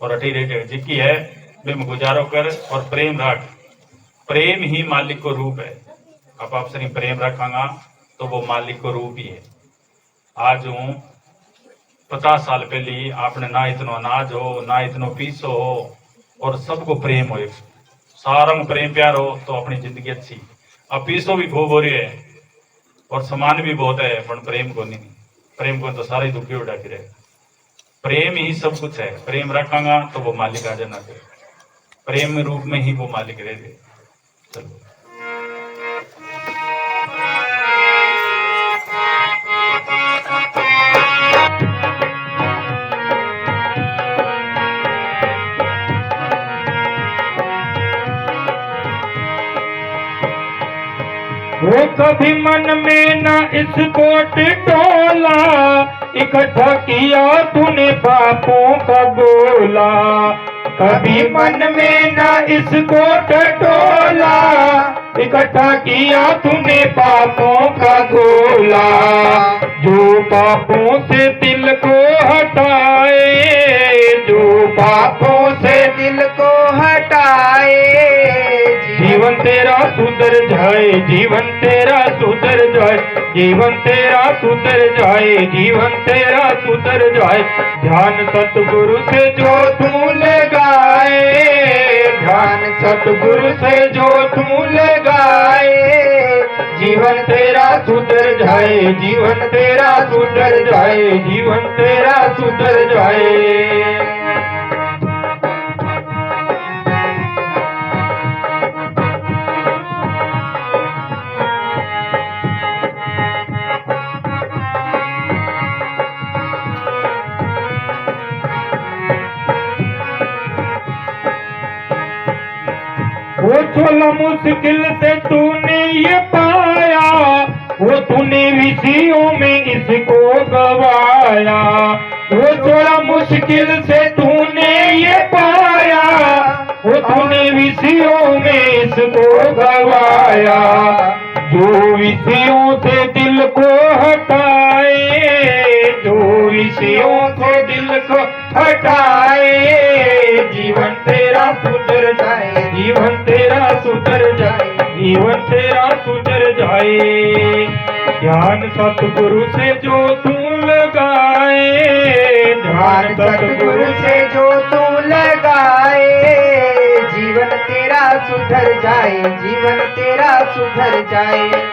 और अटी रह जाए जिक्की है बे में गुजारो कर और प्रेम रख। प्रेम ही मालिक को रूप है। आप आपसे नहीं प्रेम रखांगा तो वो मालिक को रूप ही है। आज हूँ 50 साल पहले आपने ना इतना अनाज हो ना इतना पीसो हो और सबको प्रेम हो, एक सारा में प्रेम प्यार हो तो अपनी जिंदगी अच्छी। अब पीसो भी खूब हो रही है और सामान भी बहुत है पर प्रेम को नहीं। प्रेम को तो सारे दुखी उड़ा फिर प्रेम ही सब कुछ है। प्रेम रखांगा तो वो मालिक आ जाना, फिर प्रेम रूप में ही वो मालिक रह गए। चलो वो कभी मन में न इसको टोला, इकट्ठा किया तूने पापों का बोला। कभी मन में न इसको टोला, इकट्ठा किया तूने पापों का गोला। जो पापों से दिल को हटाए, जो पापों से दिल को हटाए, जीवन तेरा सुधर जाए, जीवन तेरा सुधर जाए, जीवन तेरा सुधर जाए, जीवन तेरा सुधर जाए। ध्यान सतगुरु से जो तू लगाए, ध्यान सतगुरु से जो तू लगाए, जीवन तेरा सुधर जाए, जीवन तेरा सुधर जाए, जीवन तेरा सुधर जाए। वो छोला मुश्किल से तूने ये पाया, वो तूने विषयों में इसको गवाया। वो छोला मुश्किल से तूने ये पाया, वो तूने विषयों में इसको गवाया। जो विषयों से दिल को हटाए, जो विषयों से दिल को हटाए, जीवन तेरा सुधर जाए, जीवन तेरा सुधर जाए, जीवन तेरा सुधर जाए। ध्यान सतगुरु से जो तू लगाए, ध्यान सतगुरु से जो तू लगाए, जीवन तेरा सुधर जाए, जीवन तेरा सुधर जाए।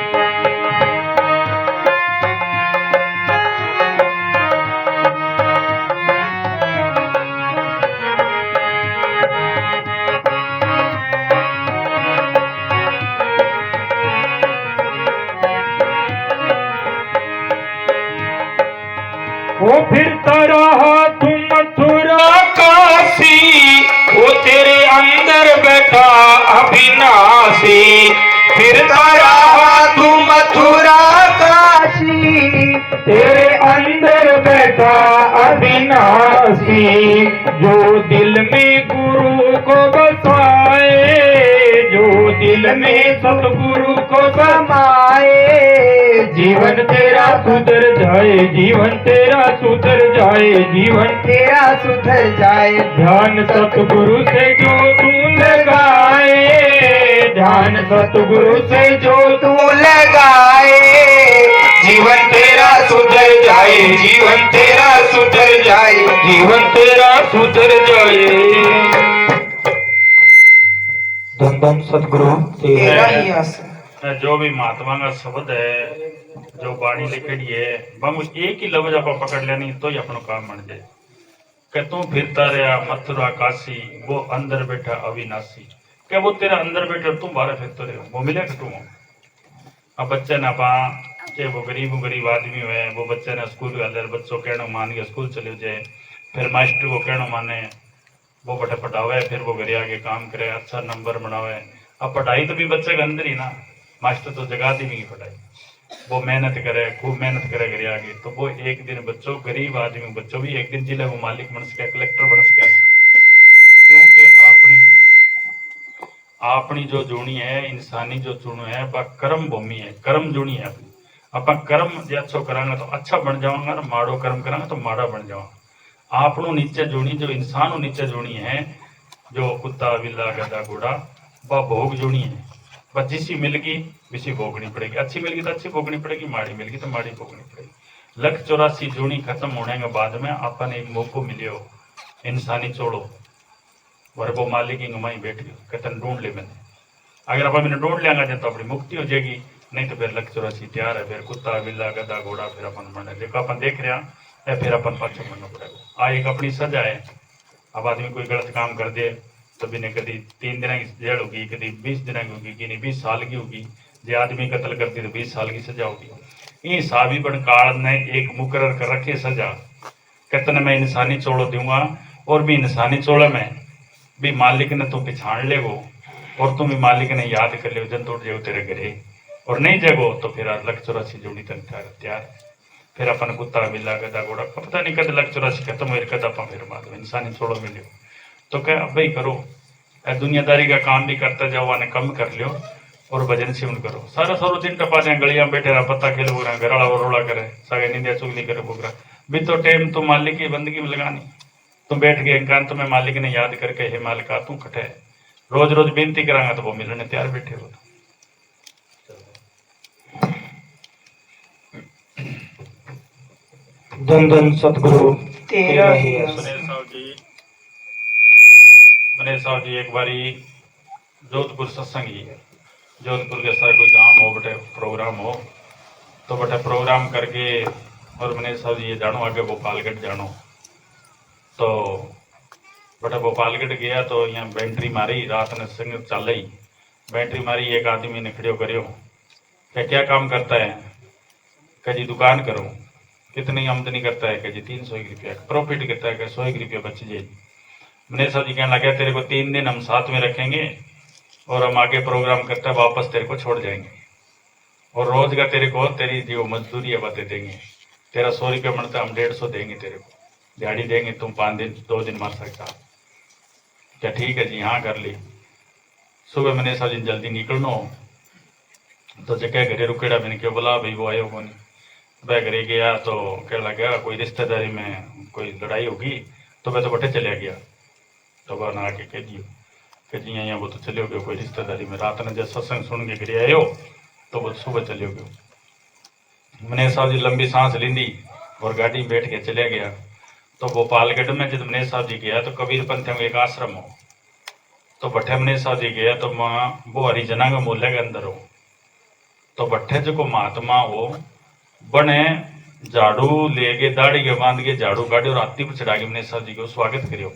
फिरता रहा तू मथुरा काशी, वो तेरे अंदर बैठा अविनाशी। फिरता रहा तू मथुरा काशी, तेरे अंदर बैठा अविनाशी, जो दिल में गुरु को बसाए, जो दिल में सतगुरु को समाए, जीवन तेरा सुधर जाए, जीवन तेरा सुधर जाए, जीवन तेरा सुधर जाए। ध्यान सतगुरु से जो तू लगाए, ध्यान सतगुरु से जो तू लगाए, जीवन तेरा सुधर जाए, जीवन तेरा सुधर जाए, जीवन तेरा सुधर जाए। धन धन सतगुरु तेरा ही आसन। जो भी महात्मा का शब्द है, जो बाणी लिखी है, हम एक ही लफ्ज आप पकड़ लेनी तो ही अपना काम बन जाए। कि तू फिरता रहा मथुरा काशी, वो अंदर बैठा अविनाशी। क्या वो तेरा अंदर बैठा तुम बाहर फिरते रहे, वो मिले कि तुम? अब बच्चे ना पा चाहे वो गरीब आदमी हुए, वो बच्चे ने स्कूल वाले बच्चों कहना मान के स्कूल चले जाए, फिर मास्टर को कहना माने, वो बटे पढ़ावे, फिर वो घर आके काम करे, अच्छा नंबर बनावे। अब पढ़ाई तो भी बच्चे के अंदर ही ना, मास्टर तो जगा दी भी पढ़ाई, वो मेहनत करे, खूब मेहनत करे घर आगे, तो वो एक दिन बच्चों, गरीब आदमी बच्चों भी एक दिन जिले वो मालिक बन सके, कलेक्टर बन सके। क्योंकि अपनी जो जूनी है, इंसानी जो चुनो है, वह कर्म भूमि है, कर्म जूनी है अपनी। अपन कर्म जो अच्छो करांगे तो अच्छा बन जाऊंगा, ना माड़ो कर्म करांगे तो माड़ा बन जाऊंगा। आपनो नीचे जूनी, जो इंसान नीचे जूनी है, जो कुत्ता बिल्ला गधा घोड़ा, वह भोग जूनी है। बस जिसी मिलगी विसी भोगनी पड़ेगी, अच्छी मिलगी तो अच्छी भोगनी पड़ेगी, माड़ी मिलगी तो माड़ी भोगनी पड़ेगी। 184 जूनी खत्म होने के बाद में अपन एक मौको मिलियो इंसानी छोड़ो, और वो मालिक की गमाई बैठ गयो, कहते ढूंढ ले मैंने। अगर अपन मैंने ढूंढ लेंगे तो अपनी मुक्ति हो जाएगी, नहीं तो फिर 184 तैयार है, फिर कुत्ता बिल्ला गधा घोड़ा फिर अपन बने, देखो अपन देख रहे हैं, फिर अपन पाछे बनना पड़ेगा। आ एक अपनी सजा है। अब आदमी कोई गलत काम कर दे तो भी कभी 3 दिन की जेल होगी, कभी 20 दिन की होगी, कि 20 साल की होगी। जो आदमी कत्ल करती तो 20 साल की सजा होगी। ये साबी बन काल ने एक मुकर्रर कर रखी सजा, कहते मैं इंसानी चोड़ो दूंगा, और भी इंसानी चोड़े में भी मालिक ने तू पिछाड़ ले वो, और तुम भी मालिक ने याद कर ले जन तोड़ जाओ तेरे घरे, और नहीं जगो तो फिर 184 जोड़ी तक तैयार। फिर अपन कुत्ता बिल्ला गधा घोड़ा पता नहीं कद 184 खत्म हो, कद अपन फिर बाद में इंसानी छोड़ो मिलियो। तो क्या अब भाई करो, दुनियादारी का काम भी करता जाओ, आने कम कर लियो, और भजन सेवन करो। सारा दिन टपा दें गलियां बैठे रहा, पत्ता खेल हो रहा, घर वाला रोड़ा करे, सागे निंदिया चुगली करे बोगरा भी, तो टाइम तो मालिक की बंदगी में लगानी। तुम बैठ के एकांत में मालिक ने याद करके, हे मालिका तू कटे, रोज रोज बेनती करांगा तो वो मिलने तैयार बैठे हो। धन धन सतगुरु तेरा ही आसन। मनीष साहब जी एक बारी जोधपुर सत्संग ही, जोधपुर के सारे कोई गांव हो बटे प्रोग्राम हो, तो बटे प्रोग्राम करके, और मनीष साहब जी ये जानो आगे भोपालगढ़ जानो, तो बटे भोपालगढ़ गया तो यहाँ बैटरी मारी, रात ने संग चल रही बैटरी मारी, एक आदमी ने खड़ियो करियो, क्या काम करता है? कह जी दुकान करो। कितनी आमदनी करता है? कह जी 300 रुपया। प्रॉफिट कितना है? 100 रुपया बच जाए। मनीष साहब जी कहने लगे तेरे को 3 दिन हम साथ में रखेंगे, और हम आगे प्रोग्राम करते हैं वापस तेरे को छोड़ जाएंगे, और रोज का तेरे को तेरी जो मजदूरी है बता देंगे। तेरा 100 रुपया मिलता है, हम 150 देंगे तेरे को, दिहाड़ी देंगे, तुम 5 दिन 2 दिन मार सकता। क्या ठीक है जी? हाँ कर ली। सुबह मनीष साहब जी जल्दी निकलना हो, तो जगह घरे रुकेड़ा, मैंने क्यों बोला भाई वो आयो कौन? वह घरे गया तो कह लगा कोई रिश्तेदारी में कोई लड़ाई होगी, तो वह तो बटे चले गया। तो वह ना आके कह दियो कि जी यहाँ वो तो चले गए कोई रिश्तेदारी में, रात ने जब सत्संग सुन के घरे आयो तो वो सुबह चले गए। मनीष साहब जी लंबी सांस लींदी और गाड़ी में बैठ के चले गया। तो भोपालगढ़ में जब मनीष साहब जी गया तो कबीर पंथ में एक आश्रम हो, तो भट्ठे मनीष साहब जी गया तो वहाँ वो हरिजना का मूल्य के अंदर हो, तो भट्ठे जो को महात्मा हो बने झाड़ू लेके दाढ़ी के बांध के झाड़ू काटे और हाथी पर चढ़ा के मनीष साहब जी को स्वागत करियो।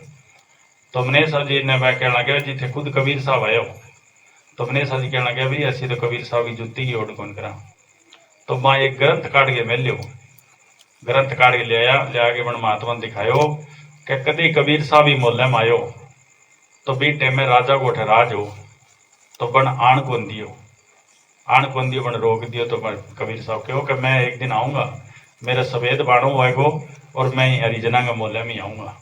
तो मनीष साहब जी ने मैं कहना लगा जी थे खुद कबीर साहब आयो। तो मनीष साहब जी कहना लगा भाई ऐसी तो कबीर साहब की जुत्ती की ओढ़ कौन करा। तो माँ एक ग्रंथ काट के मिल लियो, ग्रंथ काढ़ के ले आया, ले आके बन महात्मा ने दिखायो कि कदी कबीर साहब ही मोहल्ले में आयो तो बी टेम में राजा को ठहराज हो तो बन आण को दियो, आण को दियो बन रोक दियो। तो कबीर साहब कहो कि मैं एक दिन आऊँगा, मेरा सफेद बाणो होएगो और मैं हरिजना के मोहल्ले में आऊँगा।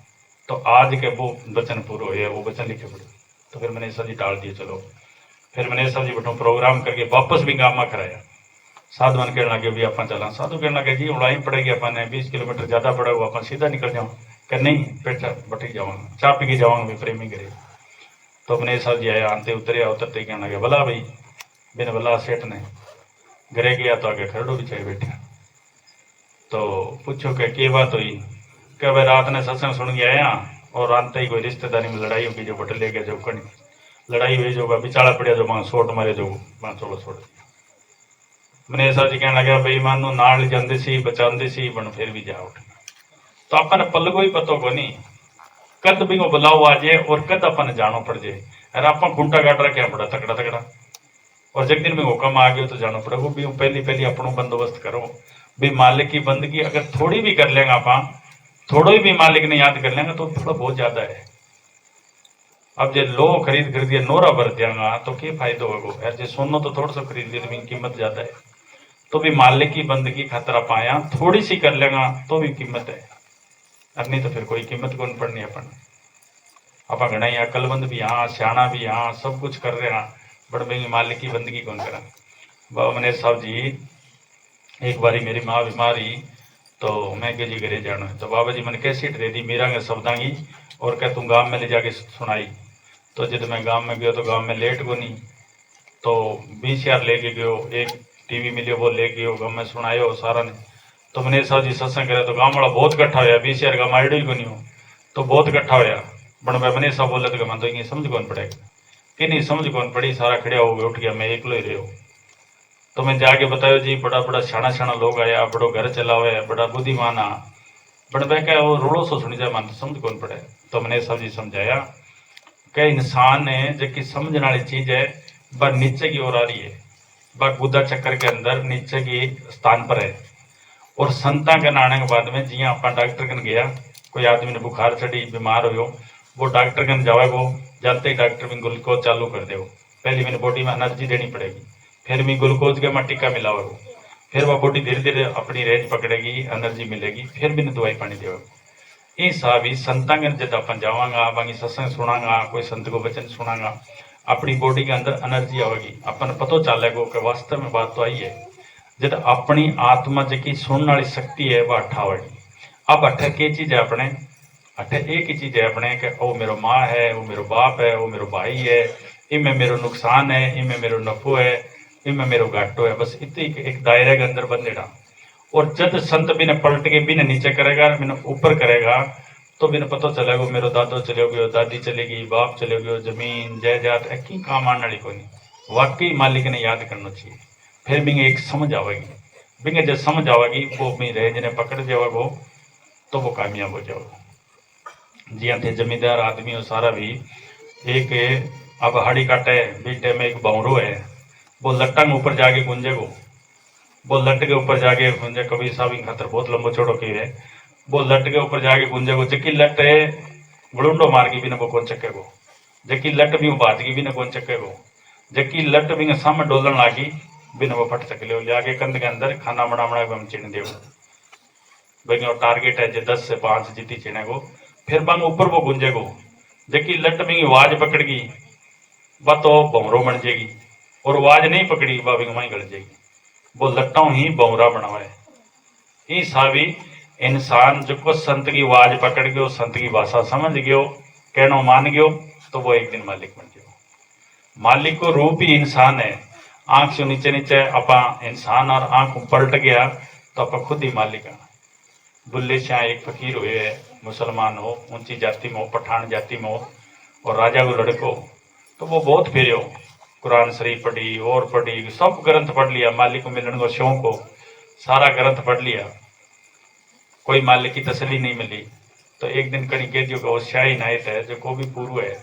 तो आज के वो वचन पूरे हुए, वो वचन लिखे पड़े। तो फिर मैंने सर जी टाल दिए। चलो फिर मैंने सर जी बैठो प्रोग्राम करके वापस भी गाँव में कराया। साधु मन कहने लगे भी आप चला, साधु कहने लगे जी उड़ाई पड़ेगी, अपन 20 किलोमीटर ज्यादा पड़ेगा, अपन सीधा निकल जाओ। कि नहीं पेट बटी जाऊंगा, चाह पी के जाऊंगा भी प्रेमी करे। तो अपने साहब जी आया, आते उतरे, उतरते कहने लगे भला भाई बिन भला सेठ ने घरे गया तो आगे खरड़ो बिछाए बैठे। तो पूछो कि बात हुई? क्या भाई रात ने सत्संग सुन के आया और आते ही कोई रिश्तेदारी में लड़ाई होगी, जो बट ले गया, जो कण लड़ाई हुई, जो बिचाड़ा पड़िया, जो वहां सोट मारे, जो वहां छोड़ो छोड़। मैंने साहब जी कहने लगा भाई मानो नाल जाते सी बचाते सी बन फिर भी जा उठ। तो अपन पल को ही पतो को नहीं कद भी वो बुलाओ आ जाए और कद अपन जानो पड़ जाए। अरे आप खूंटा काट रहा क्या पड़ा तकड़ा तकड़ा, और जब दिन में हुक्म आ गया तो जानो पड़े। वो भी पहली पहली अपनों बंदोबस्त करो भी। मालिक की बंदगी अगर थोड़ी भी कर लेंगे आप, थोड़ा भी मालिक ने याद कर लेंगे तो थोड़ा बहुत ज्यादा है। अब जो लो खरीद खरीदिए नोरा भर देंगा तो क्या फायदा होगा? जो सोनो तो थोड़ा सा खरीद लिया तो कीमत ज्यादा है। तो भी मालिक की बंदगी खतरा पाया थोड़ी सी कर लेगा तो भी कीमत है, अब नहीं तो फिर कोई कीमत कौन पड़नी अपन। आप घना ही अकलबंद भी हाँ, सियाणा भी हाँ, सब कुछ कर रहे हैं, बड़ महंगी मालिक की बंदगी कौन करा। बाबा मनेश साहब जी एक बारी मेरी माँ बीमारी तो मैं के जी घरे जाना है। तो बाबा जी मैंने कैसेट दे दी मीरा के शब्दा की और क्या तुम गांव में ले जाके सुनाई। तो जब मैं गांव में गयो तो गांव में लेट को नहीं, तो 20,000 लेके गयो, एक टीवी मिलियो वो ले गयो, गांव में सुनायो सारा ने। तो मनीष साहब जी सत्संग करे तो गांव वाला बहुत इकट्ठा होया, 20,000 का माइडो ही को नहीं हो तो बहुत इकट्ठा होया। बन भाई मनीष साहब बोले तो मैं तो ये समझ कौन पड़ेगा कि नहीं समझ कौन पड़ी, सारा खड़िया हो गया, उठ गया, मैं एकलो ही रहो। तो मैं जाके बतायो जी बड़ा बड़ा छाना छाना लोग आया, बड़ो घर चलावे, बड़ा बुद्धिमान आ। बन भाई क्या वो रोड़ो सो सुनी जाए, मन तो समझ कौन पड़े। तो मनीष साहब जी समझाया कि इंसान है जो समझने वाली चीज है वह नीचे की ओर आ रही है, वह गुदा चक्कर के अंदर नीचे की स्थान पर है। और संता के नाने के बाद में जिया आप डॉक्टर कन गया, कोई आदमी ने बुखार चढ़ी बीमार हो, वो डॉक्टर कन जाएगो, जाते ही डॉक्टर में ग्लूकोज चालू कर देगो। पहले मैंने बॉडी में एनर्जी देनी पड़ेगी, फिर भी ग्लूकोज के में टीका मिलाओ, फिर वह बॉडी धीरे धीरे अपनी रेंज पकड़ेगी, एनर्जी मिलेगी, फिर भी दवाई पानी देगा। इस हिसाब ही संता के जब अपन जावांगा, बाकी सत्संग सुनागा, कोई संत को वचन सुनागा, अपनी बॉडी के अंदर एनर्जी आवेगी, अपन पतो चलेगा कि वास्तव में बात तो आई है। जब अपनी आत्मा जी सुनने वाली शक्ति है वह अठा होगी। अब अठे की चीज है अपने, अठे एक ही चीज है अपने कि वो मेरो माँ है, वो मेरो बाप है, वो मेरो भाई है, इनमें मेरो नुकसान है, इनमें मेरो नफो है, इनमें मेरो घाटो है। बस इतनी एक दायरे के अंदर बंदेगा। और जब संत भी ने पलट के भी ने नीचे करेगा, भी ने ऊपर करेगा, तो भी ने पता चलेगा मेरो दादो चले गयो, दादी चलेगी, बाप चले गयो, जमीन जायदाद एक ही काम आने वाली को नहीं। वाकई मालिक ने याद करना चाहिए, फिर भी एक समझ आवेगी। बिंगे जब समझ आवेगी वो अपनी रेंज ने पकड़ जाएगा तो वो कामयाब हो जाएगा। जी हाँ थे जमींदार आदमी हो सारा भी एक अब हाड़ी काटे बीटे में एक बौरो है, वो लट्टा में ऊपर जाके गुंजेगो, वो लट के ऊपर जाके गुंजे। कबीर साहब इन खातर बहुत लंबो चौड़ो की है, वो लट के ऊपर जाके गुंजेगो। जकी लट है गुड़ुंडो मार की भी न वो कौन चकेगो, जकी लट भी बात की भी न कौन चकेगो, जकी लट भी सामने डोलन लागी बिना वो फट सके ले आगे कंध के अंदर खाना बना बना हम चिन देव भाई और टारगेट है जो 10 से 5 जीती चिने को। फिर बंग ऊपर वो गुंजेगो, जबकि लट में आवाज पकड़ गई वह तो भौरो बन जाएगी, और आवाज नहीं पकड़ी वह भी वहीं गल जाएगी। वो लट्टाओं ही भौरा बनावा है। इस भी इंसान जो को संत की आवाज पकड़ गयो, संत की भाषा समझ गयो, कहनो मान गयो, तो वो एक दिन मालिक बन गयो। मालिक को रूप ही इंसान है। आंख से नीचे नीचे अपा इंसान और आंख पलट गया तो अपा खुद ही मालिक है। बुल्ले शाह एक फकीर हुए, मुसलमान हो, ऊंची जाति में हो, पठान जाति में हो, और राजा को लड़को, तो वो बहुत फिर कुरान शरीफ पढ़ी और पढ़ी, सब ग्रंथ पढ़ लिया, मालिक को मिलने को शौक हो, सारा ग्रंथ पढ़ लिया, कोई मालिक की तसली नहीं मिली। तो एक दिन कहीं कह दियो कि वो शाही नायत है जो को भी पूर्व है,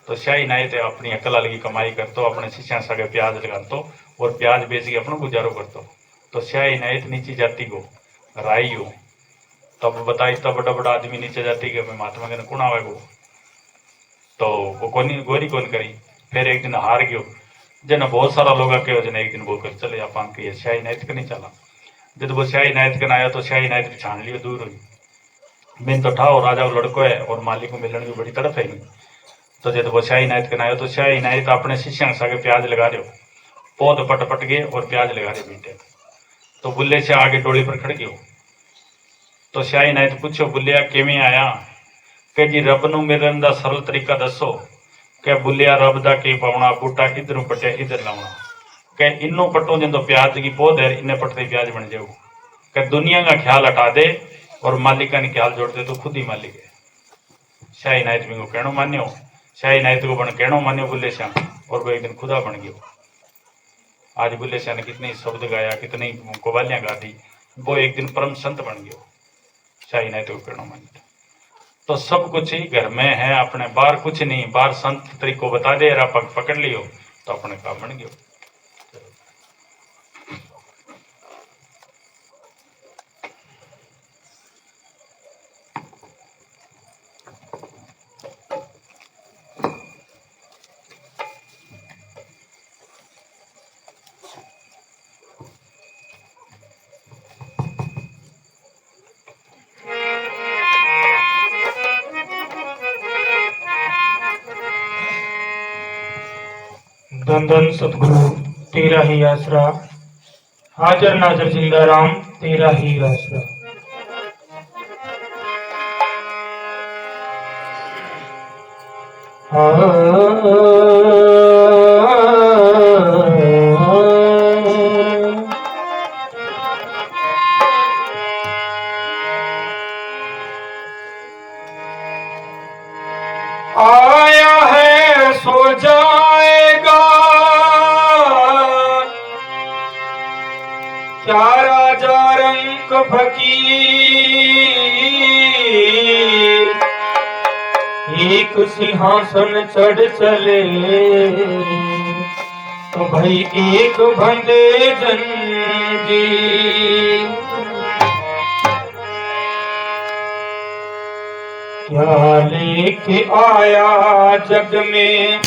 तो शाही नायत है अपनी अकल वाली की कमाई करते, अपने शिष्या सगे प्याज लगाते और प्याज बेच के अपना गुजारो करते। तो शाही नायत नीची जाति को राई हो। तब बताई तब बड़ा बड़ा आदमी नीचे जाती कि मैं महात्मा के कौन आवे गो, तो वो कोनी गोरी कौन करी। फिर एक दिन हार गयो, जन बहुत सारा लोग के जन एक दिन बोलकर चले आप के शाही नायत का नहीं चला। जब वो शाही नायत का आया तो शाही नायत छान लियो दूर हुई। बिन तो ठाओ राजा वो लड़को है और मालिक को मिलने की बड़ी तड़फ है नहीं। तो जब वो शाही नायत का आया तो शाही नायत अपने शिष्य के सागे प्याज लगा रहे हो, पौध पट पट गए और प्याज लगा रहे बीटे। तो बुल्ले से आगे डोली पर खड़ गयो। तो शाही नायत पूछो बुलिया किमें आया, के जी रब नू मिलन दा सरल तरीका दसो। के बुलिया रब दा की पावना बूटा इधरों पटे इधर लावना। के इन्नो पटो जिंदो प्याज की पौध है इन्हें पटते प्याज बन जाओ। के दुनिया का ख्याल हटा दे और मालिक का ख्याल जोड़ दे तो खुद ही मालिक है। शाही नायत को कहनो मान्यो, शाही नायत को बन कहनो मान्यो बुल्ले शाह, और वो एक दिन खुदा बन गयो। आज बुल्ले शाह ने कितनी शब्द गाया, कितनी कवालियां गा दी, वो एक दिन परम संत बन गयो। शाही नायत को कहनो मान्यो। तो सब कुछ ही घर में है, अपने बाहर कुछ नहीं। बाहर संत तरीको बता दे रा पकड़ लियो तो अपने काम बन गयो। धन धन सतगुरु तेरा ही आसरा, हाजर नाजर जिंदा राम तेरा ही आसरा। आया है सो जाएगा, क्या राजा रंग फकीर, एक सिंहासन चढ़ चले तो भाई एक बंदे जंजीर। क्या लेके आया जग में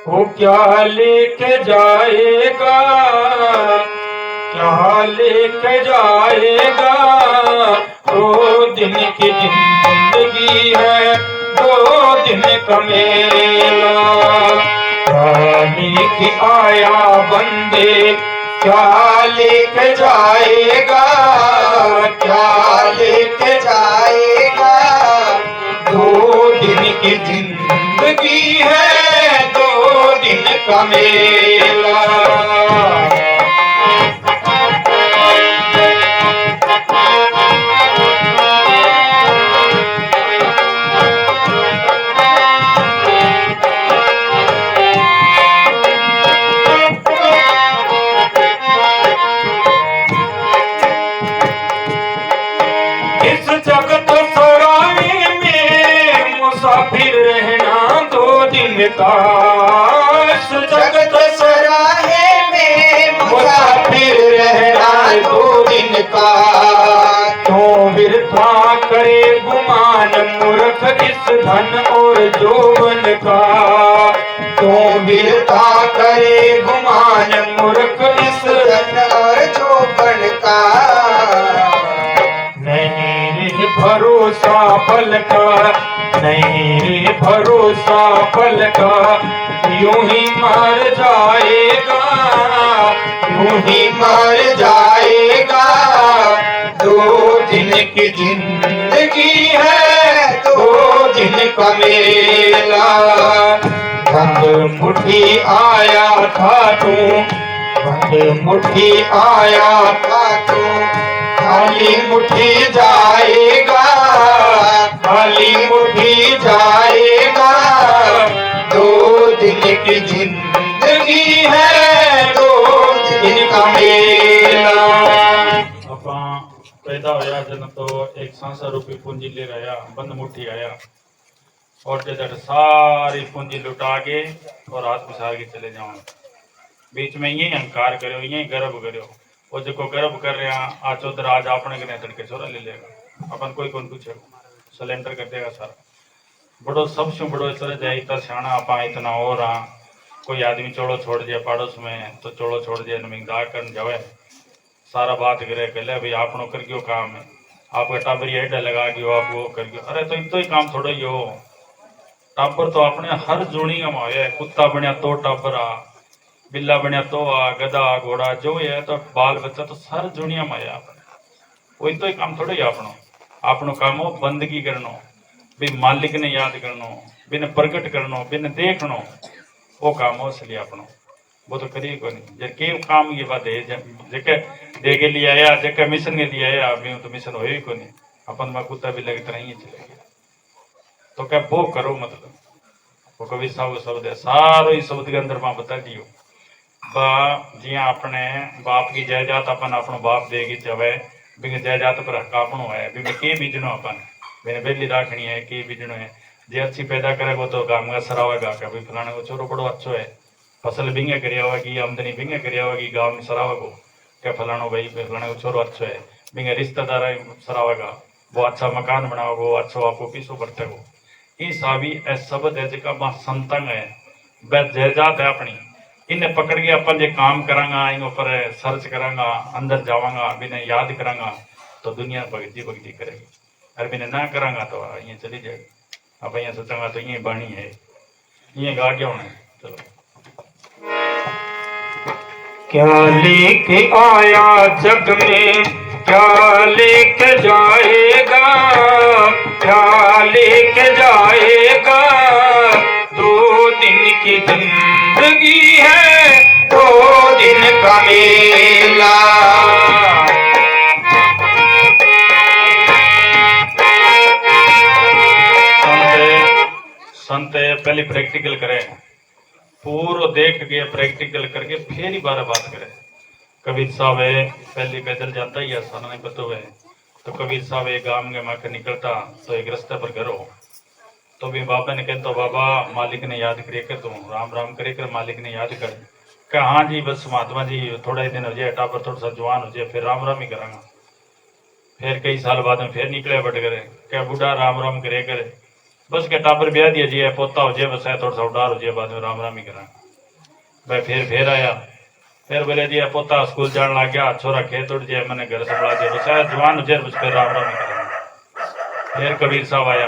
वो क्या लेके जाएगा, क्या लेके जाएगा। 2 दिन की जिंदगी है, 2 दिन का मेला। क्या लेके आया बंदे, क्या लेके जाएगा, क्या लेके जाएगा। 2 दिन की जिंदगी है, 2 दिन का मेला। इस जगत सराय में मुसाफिर रहना 2 दिन का। इस जगत सराहे में मुसाफिर रहना 2 दिन का। क्यों वृथा करे गुमान मूर्ख इस धन और जोवन का। क्यों वृथा करे गुमान मूर्ख इस धन और जोबन का। नहीं रे भरोसा फल का, नहीं रे भरोसा फल का। यूं ही मर जाएगा, यूं ही मर जाएगा। 2 दिन की जिंदगी है, 2 दिन का मेला। बंद मुट्ठी आया था तू, बंद मुट्ठी आया था तू। खाली मुट्ठी जाएगा, खाली मुट्ठी जाएगा। 2 दिन की जिंदगी है, 2 दिन का मेला। अपा पैदा होया जन तो एक 500 रुपये पूंजी ले रहा, बंद मुट्ठी आया और जब सारी पूंजी लुटा के और हाथ पिछाड़ के चले जाओ। बीच में यही अहंकार करो, यही गर्व करो, वो जो गर्भ कर रहे हैं आज उधर आज अपने कने तड़के छोरा ले लेगा अपन कोई कौन पूछेगा सिलेंडर कर देगा सारा बड़ो सबसे बड़ो सर जाए इतना सियाणा आपा इतना और हाँ कोई आदमी चोड़ो छोड़ दिया पड़ोस में तो चोड़ो छोड़ दिया नमिंगदा कर जावे सारा बात करे कहले भाई आपनो कर गयो काम है आपका टाबर एडा लगा गयो आप वो कर गयो अरे तो इतो ही काम थोड़ा ही हो टाबर तो अपने हर जोड़ी का माया कुत्ता बनया तो टाबर आ बिल्ला बनया तो आ गधा घोड़ा जो है तो बाल बच्चा तो सार दुनिया में है अपने वही तो काम थोड़ा ही अपनो अपनो काम हो बंदगी करनो भी मालिक ने याद करनो बिन प्रगट करनो बिन देखनो वो काम हो असली अपनो वो तो करिए को नहीं जे के काम ये बात है जेके दे के लिए आया जेके मिशन के लिए आया अभी तो मिशन हो ही को नहीं अपन में कुत्ता भी लगे तरह ही चले गया तो क्या वो करो मतलब वो कभी सब शब्द है सारो ही शब्द के अंदर में बता दियो जिया अपने बाप की जायदाद अपन अपनो बाप देगी जवे बिन जायदाद पर हक अपनो है बिन के बीजनो अपन मैंने बेली राखनी है के बीजनो है जे अच्छी पैदा करेगा तो गांव का सरावेगा कि भाई फलाने को छोरो बड़ो अच्छो है फसल बिंगे करिया होगी आमदनी बिंगे करिया होगी गांव में सरावेगो क्या फलानो भाई फलाने को छोरो अच्छो है बिंगे रिश्तेदार सरावेगा वो अच्छा मकान बनाओगे वो अच्छो आपको पीछो बरतेगो ये साभी शब्द है जिका संतंग है वह जायदाद है अपनी इन्हें पकड़ के अपन जो काम करांगा इन ऊपर सर्च करांगा अंदर जावांगा बिना याद करांगा तो दुनिया भगती भगती करेगी अरे बिना ना करांगा तो ये चली जाएगी अब यहाँ सोचांगा तो ये बाणी है ये गा क्या होना चलो क्या लेके आया जग में क्या लेके जाएगा क्या लेके जाएगा 2 दिन की जिंदगी है 2 दिन का मेला संत पहले प्रैक्टिकल करें पूरा देख के प्रैक्टिकल करके फिर ही बार बात करें कबीर साहब है पहले पैदल जाता ही आसान नहीं पता है तो कबीर साहब एक गांव के माँ निकलता तो एक रास्ते पर घर हो तो भी बाबा ने कहता बाबा मालिक ने याद करे कर तुम राम राम करे कर मालिक ने याद कर क्या हाँ जी बस महात्मा जी थोड़ा ही दिन हो जाए टापर थोड़ा सा जवान हो जाए फिर राम राम ही करांगा फिर कई साल बाद में फिर निकले बट करे क्या बूढ़ा राम राम करे करे बस क्या टापर ब्याह दिया जी पोता हो जाए बस थोड़ा सा उडार हो जाए बाद में राम राम ही करांगा भाई फिर आया फिर बोले जी पोता स्कूल जाने लग गया छोरा खेत उड़ जाए मैंने घर संभला दिया बस जवान हो जाए बस फिर राम राम ही करांगा फिर कबीर साहब आया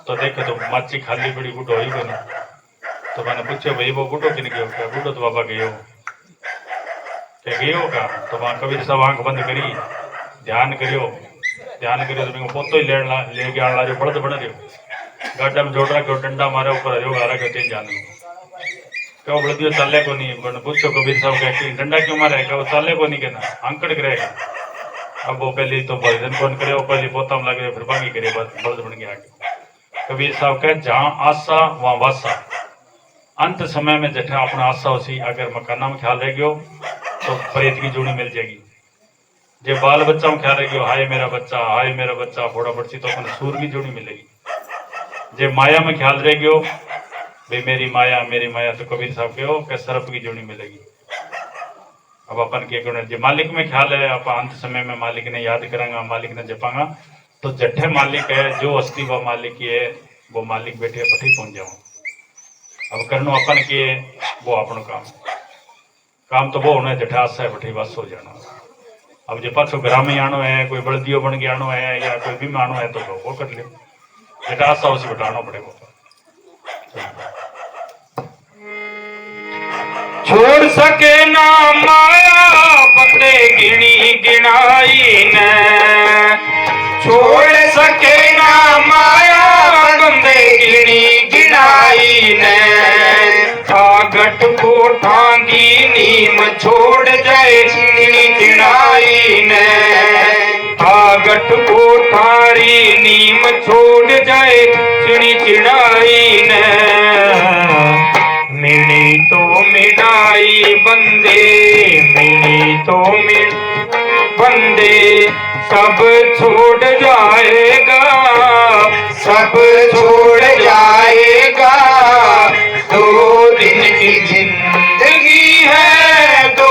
तो देखे तो माची खाली पड़ी बूढ़ो ही को नहीं तो मैंने पूछो भाई वो बूढ़ो किन गयो क्या बूढ़ो तो बाबा गयो क्या गयो का तो वहाँ कबीर साहब आंख बंद करी ध्यान करियो तो मैं पोतो ही ले के आने बड़द बन रही गाड़ा में जोड़ रहा डंडा मारे ऊपर हरियो आ रहा तीन जाने क्या बड़दियो चाले को नहीं मैंने पूछो कबीर साहब क्या डंडा क्यों मारे क्या वो चाले को नहीं कहना अंकड़ करेगा अब वो पहले तो भजन कौन करे पहले पोता में लगे फिर बाकी करे बड़द बन गया कबीर साहब कहे जहाँ आशा वहाँ वासा अंत समय में जठा अपना आशा उसी अगर मकाना में ख्याल रह गयो तो प्रेत की जोड़ी मिल जाएगी जे बाल बच्चा में ख्याल रह गयो हाय मेरा बच्चा फोड़ा पड़ती तो अपने सूर की जोड़ी मिलेगी जे माया में ख्याल रह गयो भाई मेरी माया तो कबीर साहब कहो कि सर्प की जोड़ी मिलेगी अब अपन के जो मालिक में ख्याल है अपन अंत समय में मालिक ने याद करांगा मालिक ने जपांगा तो जठे मालिक है जो अस्थि व मालिक की है वो मालिक बैठे पठी पहुंच जाओ अब करनो अपन के वो अपनो काम तो वो होना है जठा आशा है पठी बस हो जाना अब जो पाछो ग्राम में आनो है कोई बड़दियो बन के आनो है या कोई भी में आनो है तो वो कर ले जठा आशा उसी बटाना पड़ेगा छोड़ सके ना माया बंदे गिनी गिनाई ने छोड़ सके ना माया बंदे गिनी गिनाई ने आगट को ठांगी नीम छोड़ जाए गिनी गिनाई ने आगट को ठारी नीम छोड़ जाए चिड़ी चिड़ाई ने मिली तो मिलाई बंदे सब छोड़ जाएगा 2 दिन की जिंदगी है 2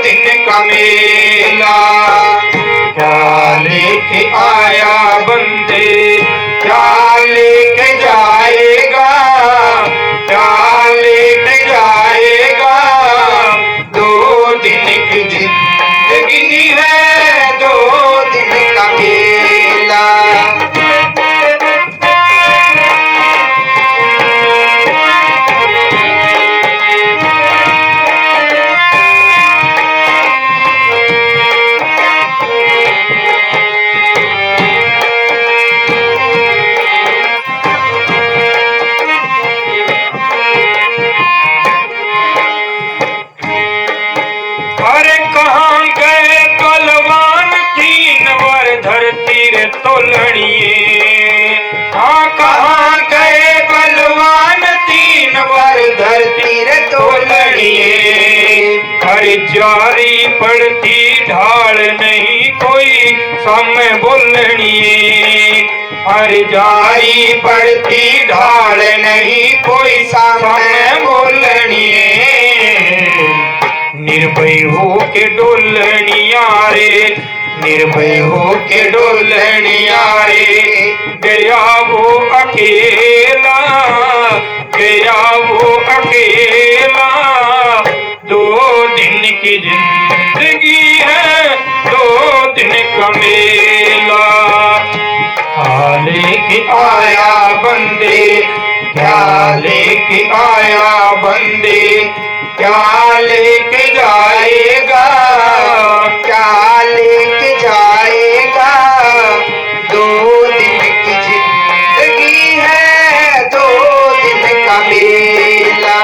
दिन का मेला मेला। क्या लेके आया बंदे, क्या लेके जाएगा, क्या लेके जाएगा। 2 दिन की जिंदगी है, 2 दिन का मेला। अरे कहाँ गए बलवान 3 वर धरती रे तोलनिए। हाँ कहाँ गए बलवान 3 वर धरती रे तोलनिए। हर जारी पड़ती ढाल नहीं कोई सामने बोलनिए। हर जारी पड़ती ढाल नहीं कोई सामने बोलनिए। निर्भय हो के डोलनिया रे, निर्भय हो के डोलनिया रे। गया वो अकेला, गया वो अकेला। 2 दिन की जिंदगी है, 2 दिन का मेला। क्या लेके आया बंदे, क्या लेके आया बंदे। क्या लेके जाएगा, क्या लेके जाएगा। 2 दिन की जिंदगी है, 2 दिन का मेला।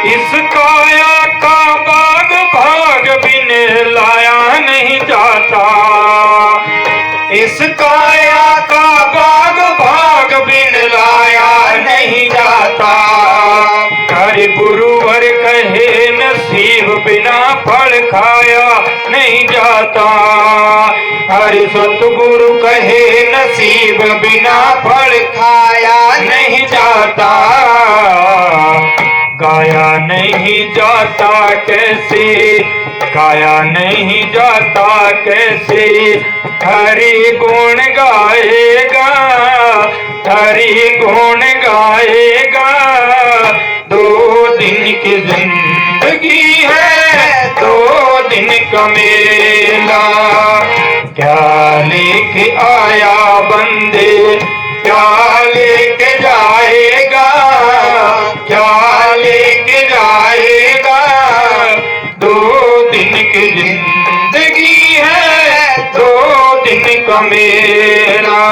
इस काया का बाग भाग बिन लाया नहीं जाता। इस काया का बाग भाग बिन लाया नहीं जाता। हर गुरुवर कहे नसीब बिना फल खाया नहीं जाता। हर सतगुरु कहे नसीब बिना फल खाया नहीं जाता। गाया नहीं जाता कैसे, गाया नहीं जाता कैसे। हरि गुण गाएगा, हरि गुण गाएगा। 2 दिन की जिंदगी है, 2 दिन का मेला। क्या लेके आया बंदे, क्या लेके जाएगा, क्या लेके जाएगा। 2 दिन की जिंदगी है, 2 दिन का मेला।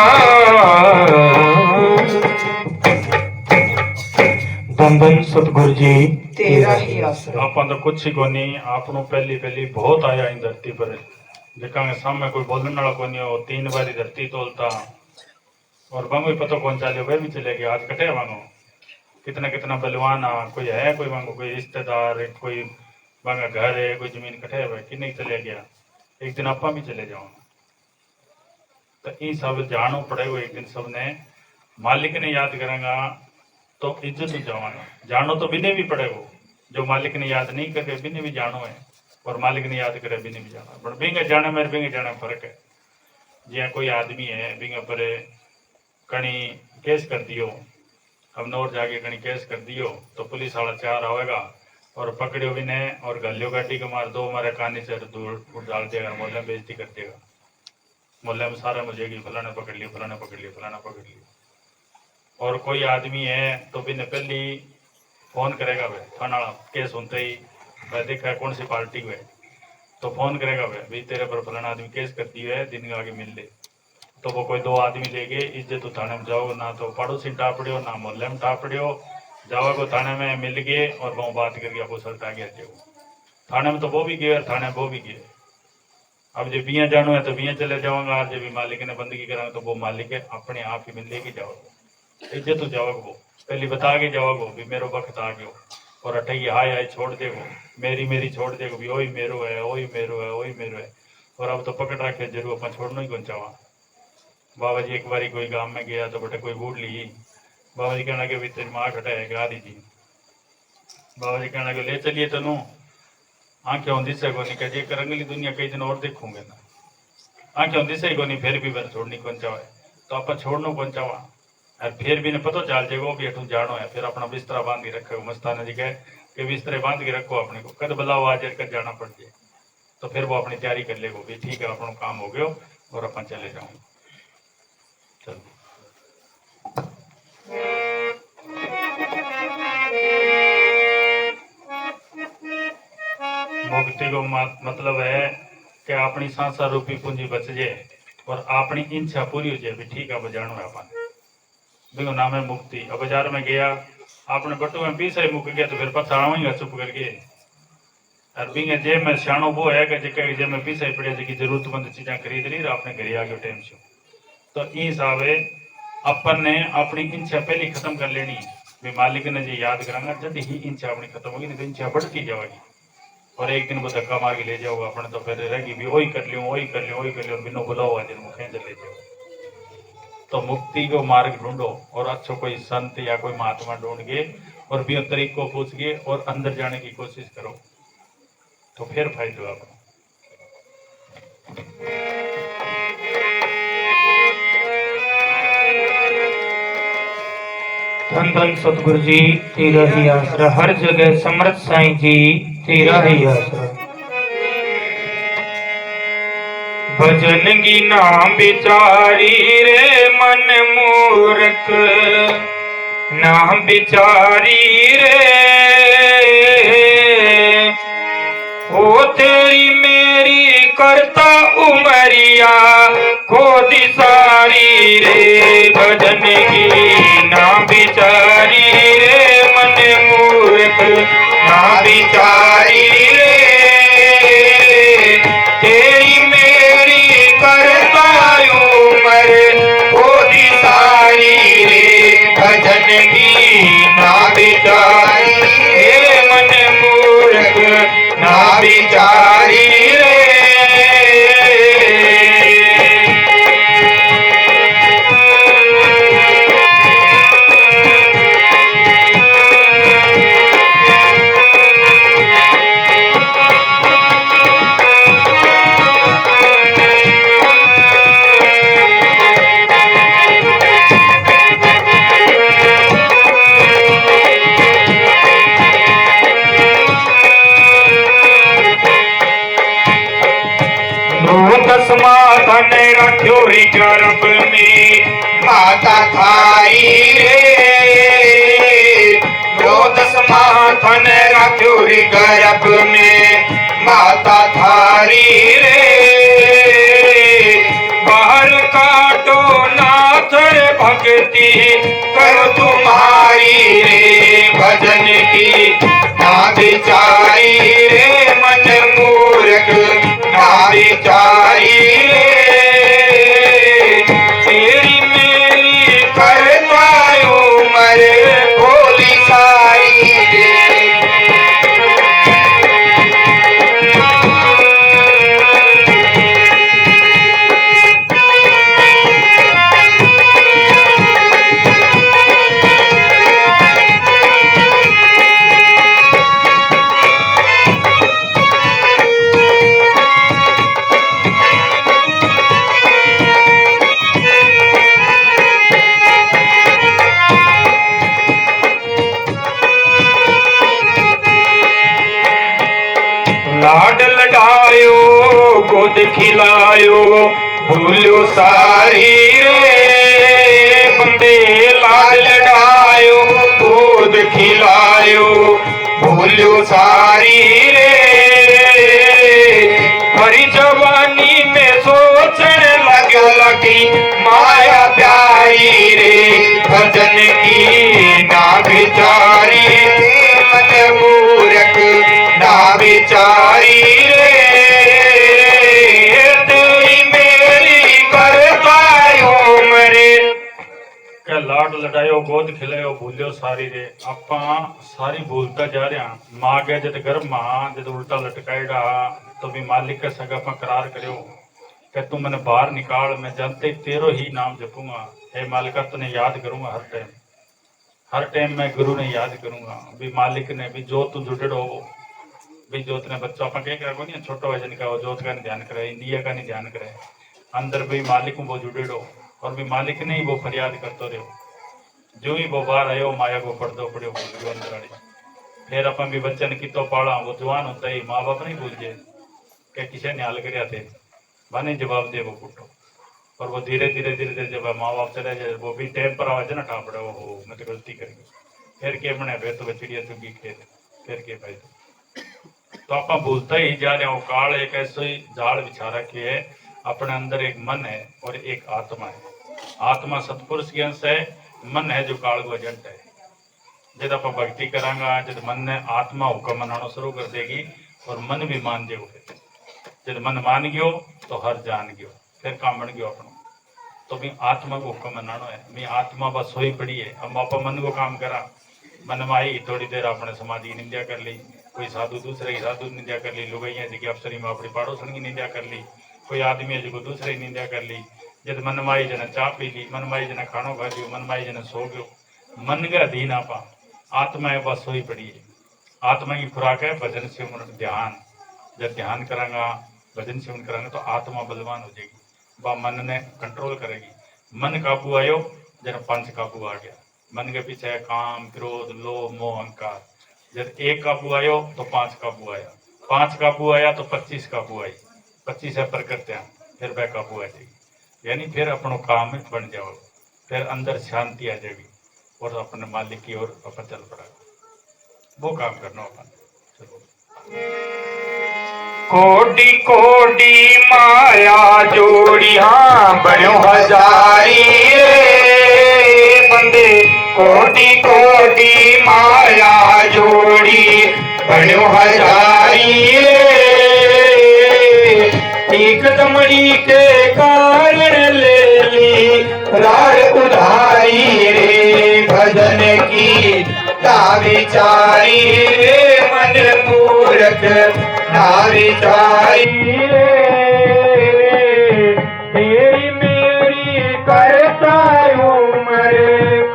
धन धन सतगुरु जी तेरा ही आसरा। ਆਪਾਂ ਤਾਂ ਕੁਛ ਹੀ ਕੋਨੀ ਆਪ ਨੂੰ ਪਹਿਲੀ ਪਹਿਲੀ ਬਹੁਤ ਆਇਆ इन धरती पर देखा सामने कोई बोलने वाला कोनी हो 3 बारी धरती तोलता और वांगो ही पता कौन चाले वह भी चले गया आज कटे वांगो कितना कितना बलवान आ कोई है कोई वांगो कोई रिश्तेदार कोई वांगा घर है कोई जमीन कटे हुए कि नहीं चले गया एक दिन आपा भी चले जाओ तो ये सब जानो पड़ेगा एक दिन सबने मालिक ने याद करेंगा तो इज्जत जावाना जानो तो बिने भी पड़ेगा जो मालिक ने याद नहीं करे बिने भी जानो है और मालिक ने याद करे बिने भी जाना पर बिंगे जाने में बिंगे जाने में फर्क है जिया कोई आदमी है बिंगे पर कहीं केस कर दियो हमने और जाके कहीं केस कर दियो तो पुलिस वाला 4 आवेगा और पकड़ियो बिने और गलियो गाड़ी के मार 2 हमारे कानी से दूर डाल देगा मोहल्ले में बेइज्जती कर देगा मोहल्ले में सारा मुझेगी फलाना पकड़ लियो फलाना पकड़ लियो फलाना पकड़ लियो और कोई आदमी है तो बिने पहली फोन करेगा वे थाना केस होते ही वह देखा कौन सी पार्टी हुए तो फोन करेगा वे भाई तेरे पर फलाना आदमी केस कर दी है दिन के आगे मिल ले तो वो कोई 2 आदमी लेके इज्जत थाने में जाओ ना तो पड़ोसी टापड़ियो ना मोहल्ले में टापड़ियो जाओ को थाने में मिल गए और वो बात करके आपको सल्टा गया जाओ थाने में तो वो भी गए और थाने में वो भी गए अब जब बिया जानो है तो बिया चले जाऊंगा जब भी मालिक ने बंदगी करांगा तो वो मालिक है अपने आप ही मिल लेके जाओ इज्जत तो जाओगे वो पहले बता के जाओगे भी मेरा वक्त आ गयो और अठगी हाय हाय छोड़ देगो, मेरी मेरी छोड़ देगो भी वही मेरो है, वही मेरो है, वही मेरो है। और अब तो पकड़ रखे जरूर अपन छोड़ना ही कौन चावा। बाबा जी एक बारी कोई गांव में गया तो बेटा कोई बूढ़ ली, बाबा जी कहना कि भी तेरी माँ खटा है गा दीजिए। बाबा जी कहना कि ले चलिए तनु, आंखें हों दिशा को नहीं कहे कर रंगली दुनिया कई दिन और देखूंगे ना, आंखें हों दिशा को नहीं फिर भी बार छोड़नी कौन चावा है, तो अपन छोड़ना कौन चावा। और फिर भी ने पता चल जाएगा भी अठू जानो है, फिर अपना बिस्तरा बांध के रखो। मस्ताना जी कहे कि बिस्तरे बांध के रखो अपने को, कद बुलाओ आज कद जाना पड़ जाए, तो फिर वो अपनी तैयारी कर लेगो भी ठीक है अपना काम हो गयो और अपन चले जाऊँ। चलो मुक्ति को मतलब है कि अपनी सांसा रूपी पूंजी बच जाए और अपनी इच्छा पूरी हो जाए भी ठीक है अब जानो है अपन, देखो नाम है मुक्ति। अब बाजार में गया आपने बटू में पीछे मुक गया तो फिर पछाड़ा ही चुप करके। और बिंगे जेब में सियाणो वो है कि जेब में पीछे पड़े जी जरूरतमंद चीजें खरीद ली आपने घर आ गए टाइम से। तो इस हिसाब है अपन ने अपनी इच्छा पहले खत्म कर लेनी भी मालिक ने जी याद करांगा जब ही इच्छा अपनी खत्म होगी नहीं तो इच्छा बढ़ती जाएगी और एक दिन वो धक्का मार के ले जाओगे अपने, तो फिर रहेगी भी वही कर लियो वही कर लियो वही कर लियो, बिनो बुलाओ आज दिन खेच ले जाओ। तो मुक्ति को मार्ग ढूंढो और अच्छो कोई संत या कोई महात्मा ढूंढ के और भी तरीको पूछ के और अंदर जाने की कोशिश करो तो फिर फायदा आपको। धन धन सतगुरु जी तेरा ही आसरा, हर जगह समर्थ साईं जी तेरा ही आसरा। भजन की नाम बिचारी रे मन मूर्ख, नाम बिचारी रे ओ तेरी मेरी करता उमरिया खोदी सारी रे। भजन की ना बिचारी रे मन मूर्ख, ना बिचारी रे तेरी मेरी करता उमर खोदी सारी रे। भजन की ना बिचारी रे मन मूर्ख, ना बिचारी रे। माता ने रखो रे गर्भ में माता थारी रे। रो 10 माता ने रखो रे गर्भ में माता थारी रे। बाहर काटो नाथ भक्ति करो तुम्हारी रे। भजन की ना बिचारी रे मन मूर्ख, ना बिचारी तेरी मेरी करता उमर खोली सारी रे। लाड लडायो गोद खिलायो भूलो सारी रे। बंदे लाड लडायो गोद खिलायो भूलो सारी रे। हरी जवानी में सोचने लगी माया प्यारी रे। भजन की ना बिचारी मन मूर्ख, ना बिचारी रे तेरी मेरी करता उमर। क्या लाड लाड लड़ायो गोद खिलायो भूलियो सारी रे आपा सारी भूलता जा रहे हैं मां गए जद गर्भ मां जद उल्टा लटकाएगा तो भी मालिक के संग आपा करार करो कि तू मैंने बाहर निकाल मैं जानते तेरो ही नाम जपूंगा हे मालिका तुने याद करूंगा हर टाइम मैं गुरु ने याद करूंगा भी मालिक ने भी जो तू जुड़ो भी जोत ने बच्चों अपन कह करा नहीं छोटा वजन का वो जोत का नहीं ध्यान करे इंडिया का नहीं ध्यान करे अंदर भी मालिक को वो जुड़ेड़ो और भी मालिक ने ही वो फरियाद करते रहो जो ही वो बाहर आयो माया को पढ़ते पड़ो अंदर आड़ी फिर अपन भी बच्चन की तो पाला वो जवान होता ही माँ बाप नहीं भूल जाए क्या किसी ने हाल कर थे बने जवाब दे वो पुटो और वो धीरे धीरे धीरे धीरे जब माँ बाप चले जाए वो भी टाइम पर आवाज ना ठापड़े वो मैं तो गलती करी फिर के बने वे तो चिड़िया चुगी खेत फिर के भाई तो आप भूलता ही जा रहे हो काल एक ऐसे ही जाल बिछा रखी है अपने अंदर एक मन है और एक आत्मा है आत्मा सतपुरुष के अंश है मन है जो काल को एजेंट है जब आप भक्ति करांगा जब मन ने आत्मा हुक्म मनाना शुरू कर देगी और मन भी मान जाओ जब मन मान गयो तो हर जान गयो फिर काम बन गयो अपना तो भी आत्मा को हुक्म मनाना है मैं आत्मा बस सोई पड़ी है हम आप मन को काम करा मन में आई थोड़ी देर अपने समाज की निंदा कर ली कोई साधु दूसरे की साधु निंदा कर ली लुगाइया जी की अफसरी में अपनी पड़ोसन की निंदा कर ली कोई आदमी है जो दूसरे की निंदा कर ली जब मन माई जना चाह पी ली मन माई जना खानो खा लियो मन माई जना सो गयो मन के अधीन आपा आत्मा है बस सोई पड़ी है आत्मा की खुराक है भजन सिमरन ध्यान जब ध्यान करांगा भजन सिमरन करांगा तो आत्मा बलवान हो जाएगी वह मन ने कंट्रोल करेगी मन काबू आयो जब पंच काबू आ गया मन के पीछे है काम क्रोध लोभ मोह अहंकार जब एक काबू आयो तो पांच काबू आया पांच काबू आया तो 25 काबू आई 25 है प्रकृतियां फिर वह काबू आ जाएगी यानी फिर अपनों काम में बन जाओ फिर अंदर शांति आ जाएगी और अपने मालिक की ओर अपन चल पड़ा वो काम करना अपन चलो कोटि कोटि माया जोड़ी हाँ बनो हजारी रे बंदे कोटि कोटि माया जोड़ी बनो हजारी रे एक दमड़ी के कारण ले ली रार उधारी रे भजन की ना विचारी रे मन मूर्ख ना विचारी रे तेरी मेरी करता उम्र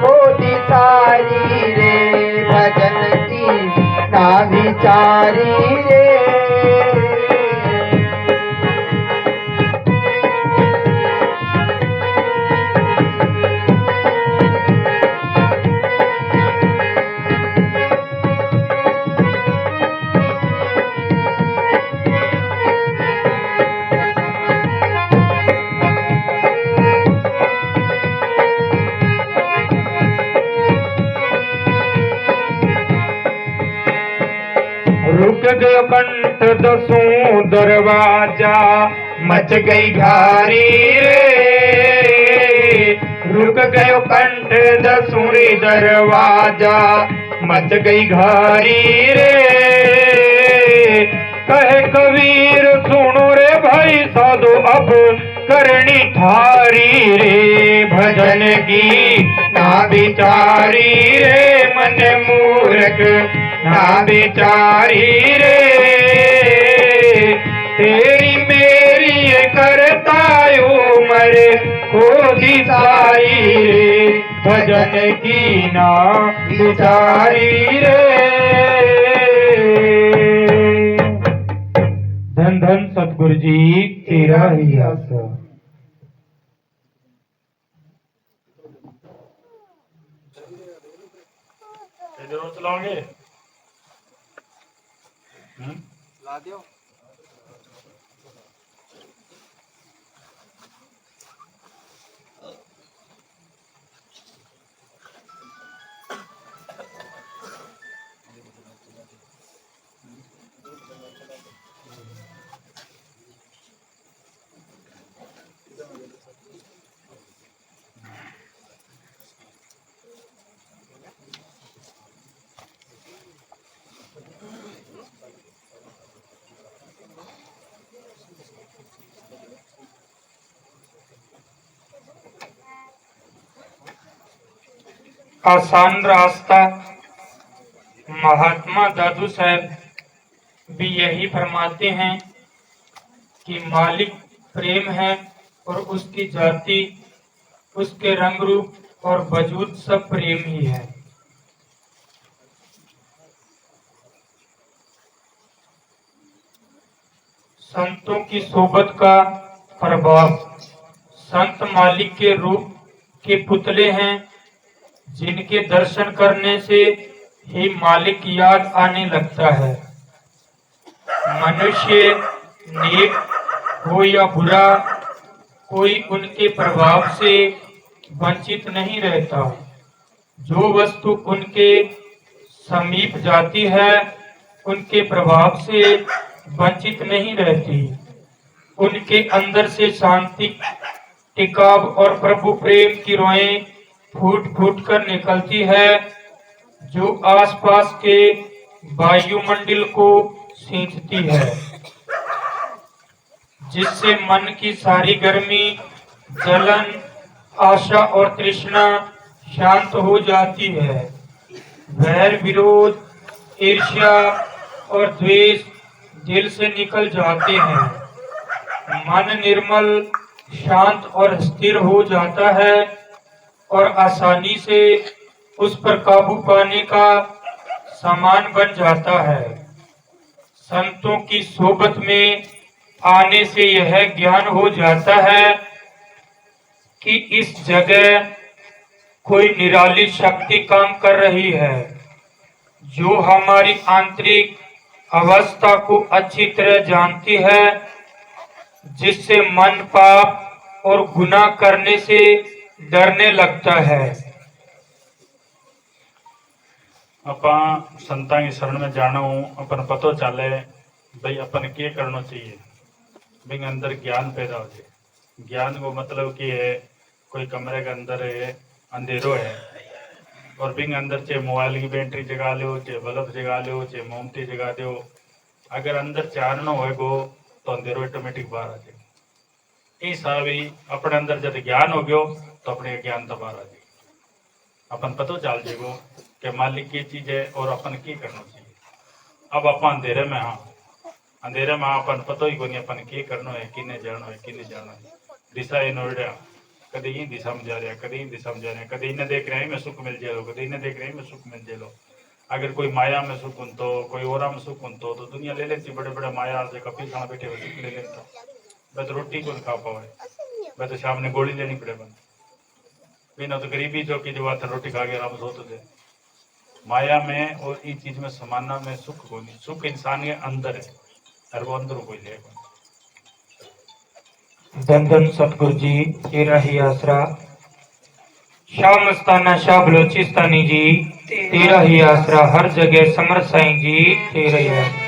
खोदी सारी रे भजन की ना विचारी रे रुक गयो कंठ दसों दरवाजा मच गई घारी रे रुक गयो कंठ दसों दरवाजा मच गई घारी रे कहे कबीर सुनो रे भाई साधु अब करनी थारी रे भजन की ना विचारी रे मन मूर्ख ना विचारी रे तेरी मेरी करता उम्र खोदी सारी रे भजन की ना विचारी रे धन धन सतगुरु जी तेरा ही आसरा जरूर चलाओगे ला दियो आसान रास्ता। महात्मा दादू साहब भी यही फरमाते हैं कि मालिक प्रेम है और उसकी जाति, उसके रंग रूप और वजूद सब प्रेम ही है। संतों की सोबत का प्रभाव। संत मालिक के रूप के पुतले हैं, जिनके दर्शन करने से ही मालिक याद आने लगता है। मनुष्य नेक हो या बुरा, कोई उनके प्रभाव से वंचित नहीं रहता। जो वस्तु उनके समीप जाती है, उनके प्रभाव से वंचित नहीं रहती। उनके अंदर से शांति, टिकाव और प्रभु प्रेम की रोएं फूट फूट कर निकलती है, जो आसपास के वायुमंडल को सींचती है, जिससे मन की सारी गर्मी, जलन, आशा और तृष्णा शांत हो जाती है। वैर, विरोध, ईर्ष्या और द्वेष दिल से निकल जाते हैं। मन निर्मल, शांत और स्थिर हो जाता है और आसानी से उस पर काबू पाने का सामान बन जाता है। संतों की सोबत में आने से यह ज्ञान हो जाता है कि इस जगह कोई निराली शक्ति काम कर रही है, जो हमारी आंतरिक अवस्था को अच्छी तरह जानती है, जिससे मन पाप और गुनाह करने से डरने लगता है। अपा संतां की शरण में जाना हूँ, अपन पतो चले भाई अपन के करना चाहिए। बिंग अंदर ज्ञान पैदा हो जाए। ज्ञान को मतलब कि है कोई कमरे के अंदर है, अंधेरो है, और बिंग अंदर चाहे मोबाइल की बैटरी जगा लो, चाहे बल्ब जगा लो, चाहे मोमबत्ती जगा दो, अगर अंदर चानना होएगो तो अंधेरो ऑटोमेटिक बाहर आ जाएगा। इस ही अपने अंदर जब ज्ञान हो गयो तो अपने ज्ञान तो बाहर आ जाएगा। अपन पतो चल जाएगो कि मालिक की चीज है और अपन की करना चाहिए। अब अपन अंधेरे में हाँ, अंधेरे में अपन पतो ही को नहीं अपन के करना है, किन्ने जाना है, किन्ने जाना है। दिशा इन उड़ा, कभी ही दिशा में जा रहा, कभी ही दिशा में जा रहे, कभी इन्हें देख रहे हैं मैं सुख मिल जाए, कभी इन्हें देख रहे हैं मैं सुख मिल जाए। अगर कोई माया में सुख उन तो, कोई ओरा में सुख उन तो दुनिया ले लेती। बड़े बड़े माया से कपी खाना बैठे हुए सुख ले लेता। मैं तो रोटी को नहीं खा पाए, मैं तो शाम ने गोली लेनी पड़े बंद बिना तो गरीबी जो की जो बात है, रोटी खा के आराम सोते थे। माया में और इस चीज में समाना में सुख को नहीं। सुख इंसान के अंदर है और वो अंदर कोई ले। धन धन सतगुरु जी, तेरा ही आसरा। शाह मस्ताना शाह बलोचिस्तानी जी, तेरा ही आसरा। हर जगह समर साईं जी, तेरा ही आसरा।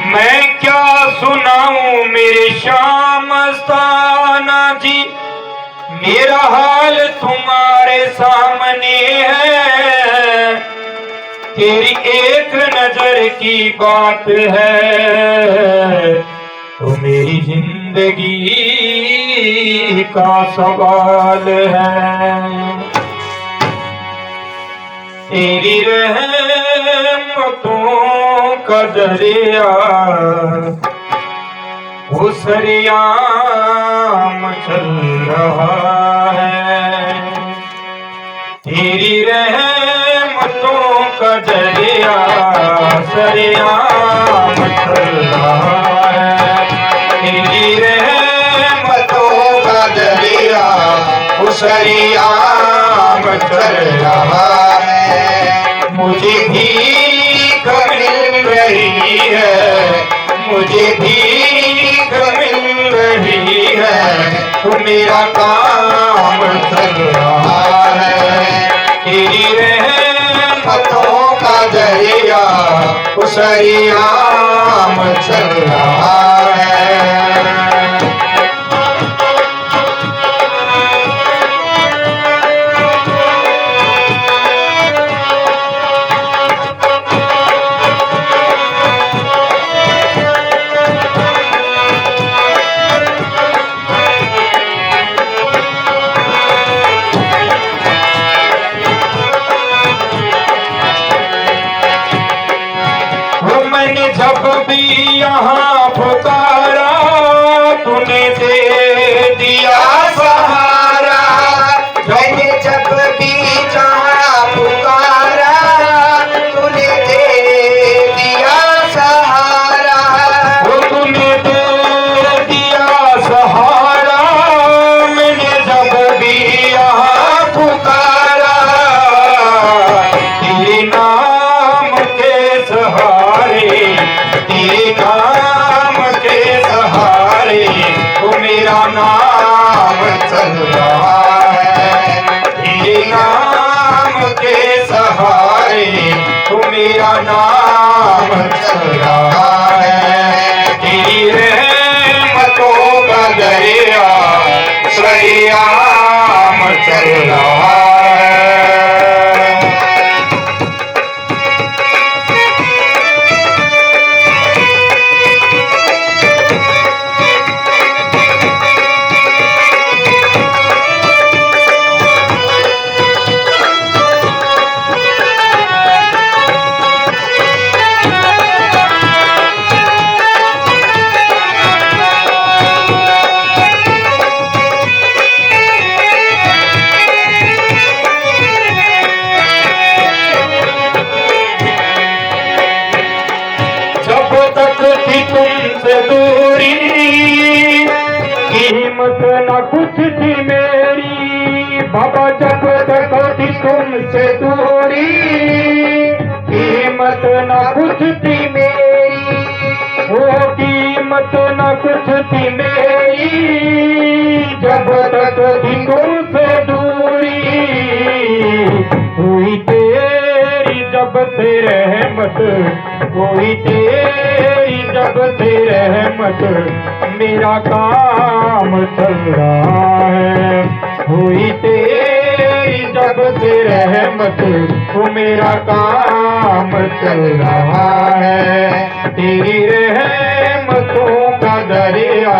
मैं क्या सुनाऊं मेरे शाह मस्ताना जी, मेरा हाल तुम्हारे सामने है। तेरी एक नजर की बात है तो मेरी जिंदगी का सवाल है। तेरी रहमतों का दरिया वो सरियाम चल रहा है। तेरी रहमतों का दरिया सरियाम चल रहा है। तेरी रहमतों का दरिया वो सरियाम चल रहा है। मुझे भीख मिल रही है, मुझे भीख मिल रही है, तो मेरा काम चल रहा है। तेरी रहमतों का दरिया सरियाम चल रहा है। मैंने जब भी यहाँ पुकारा तूने दे दिया सहारा। मैंने जब भी जहाँ पुकारा तूने दे दिया सहारा। वो तूने दे दिया सहारा। मैंने जब भी यहाँ पुकारा तेरे नाम के सहारे, तेरे नाम के सहारे वो मेरा नाम चल रहा है। तेरे नाम के सहारे वो मेरा नाम चल रहा है। तेरी रहमतों का दरिया सरियाम चल रहा है। तुमसे दूरी कीमत न कुछ थी मेरी बाबा। जब तक थी तुमसे दूरी कीमत न कुछ थी मेरी। वो कीमत न कुछ थी मेरी जब तक थी तुमसे दूरी। हुई तेरी जब से रहमत, हुई तेरी जब से रहमत मेरा काम चल रहा है। हुई तेरी जब से रहमत वो मेरा काम चल रहा है। तेरी रहमतों का दरिया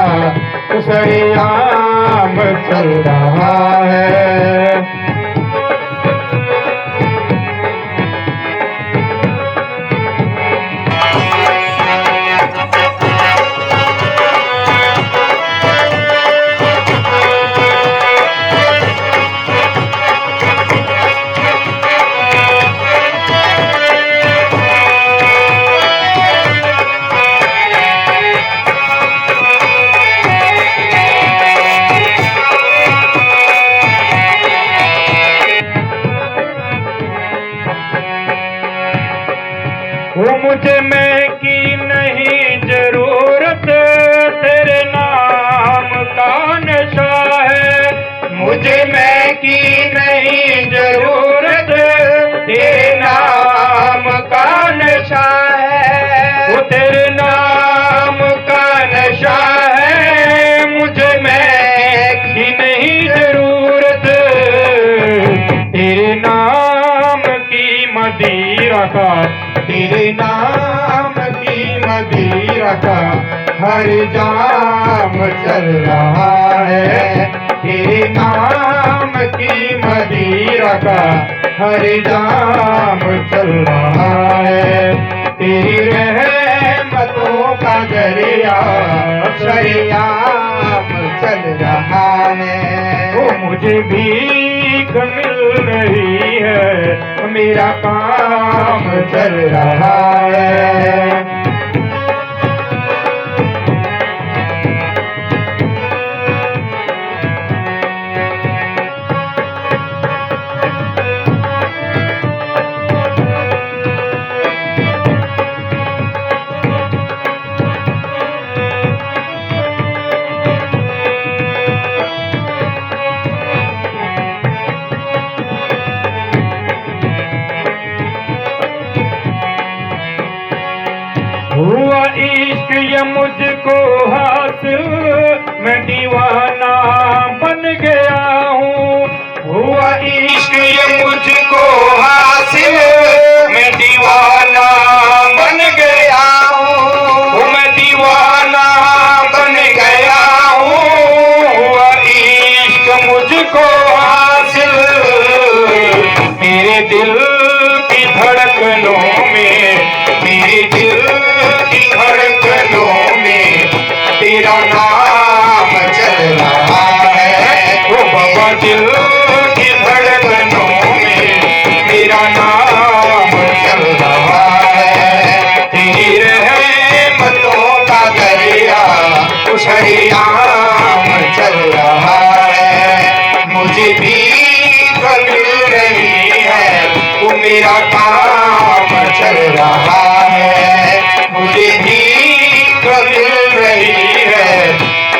सरियाम चल रहा है। वो मुझे मैं की नहीं जरूरत, तेरे नाम का नशा है। मुझे मैं की नहीं जरूरत, तेरे नाम का नशा है। वो तेरे नाम का नशा है। मुझे मैं की नहीं जरूरत, तेरे नाम की मदिरा का, तेरे नाम की मदिरा का हर जाम चल रहा है। तेरे नाम की मदिरा का हर जाम चल रहा है। तेरी रहमतों का दरिया सरियाम चल रहा है। वो मुझे भीख मिल रही है, मेरा काम चल रहा है। ये मुझको हासिल, मैं दीवाना बन गया हूँ। हुआ इश्क ये मुझको हासिल, मैं दीवाना बन गया हूँ। मैं दीवाना बन गया हूँ। हुआ इश्क मुझको हासिल, मेरे दिल की धड़कनों में, मेरे दिल की धड़कनों में तेरा नाम चल रहा है। ओ बाबा दिल की धड़कनों में तेरा नाम चल रहा है। तेरी रहमतों का दरिया उछलियाम चल रहा है। मुझे भी मिल रही है, वो मेरा काम चल रहा है। मुझे भी मिल रही है,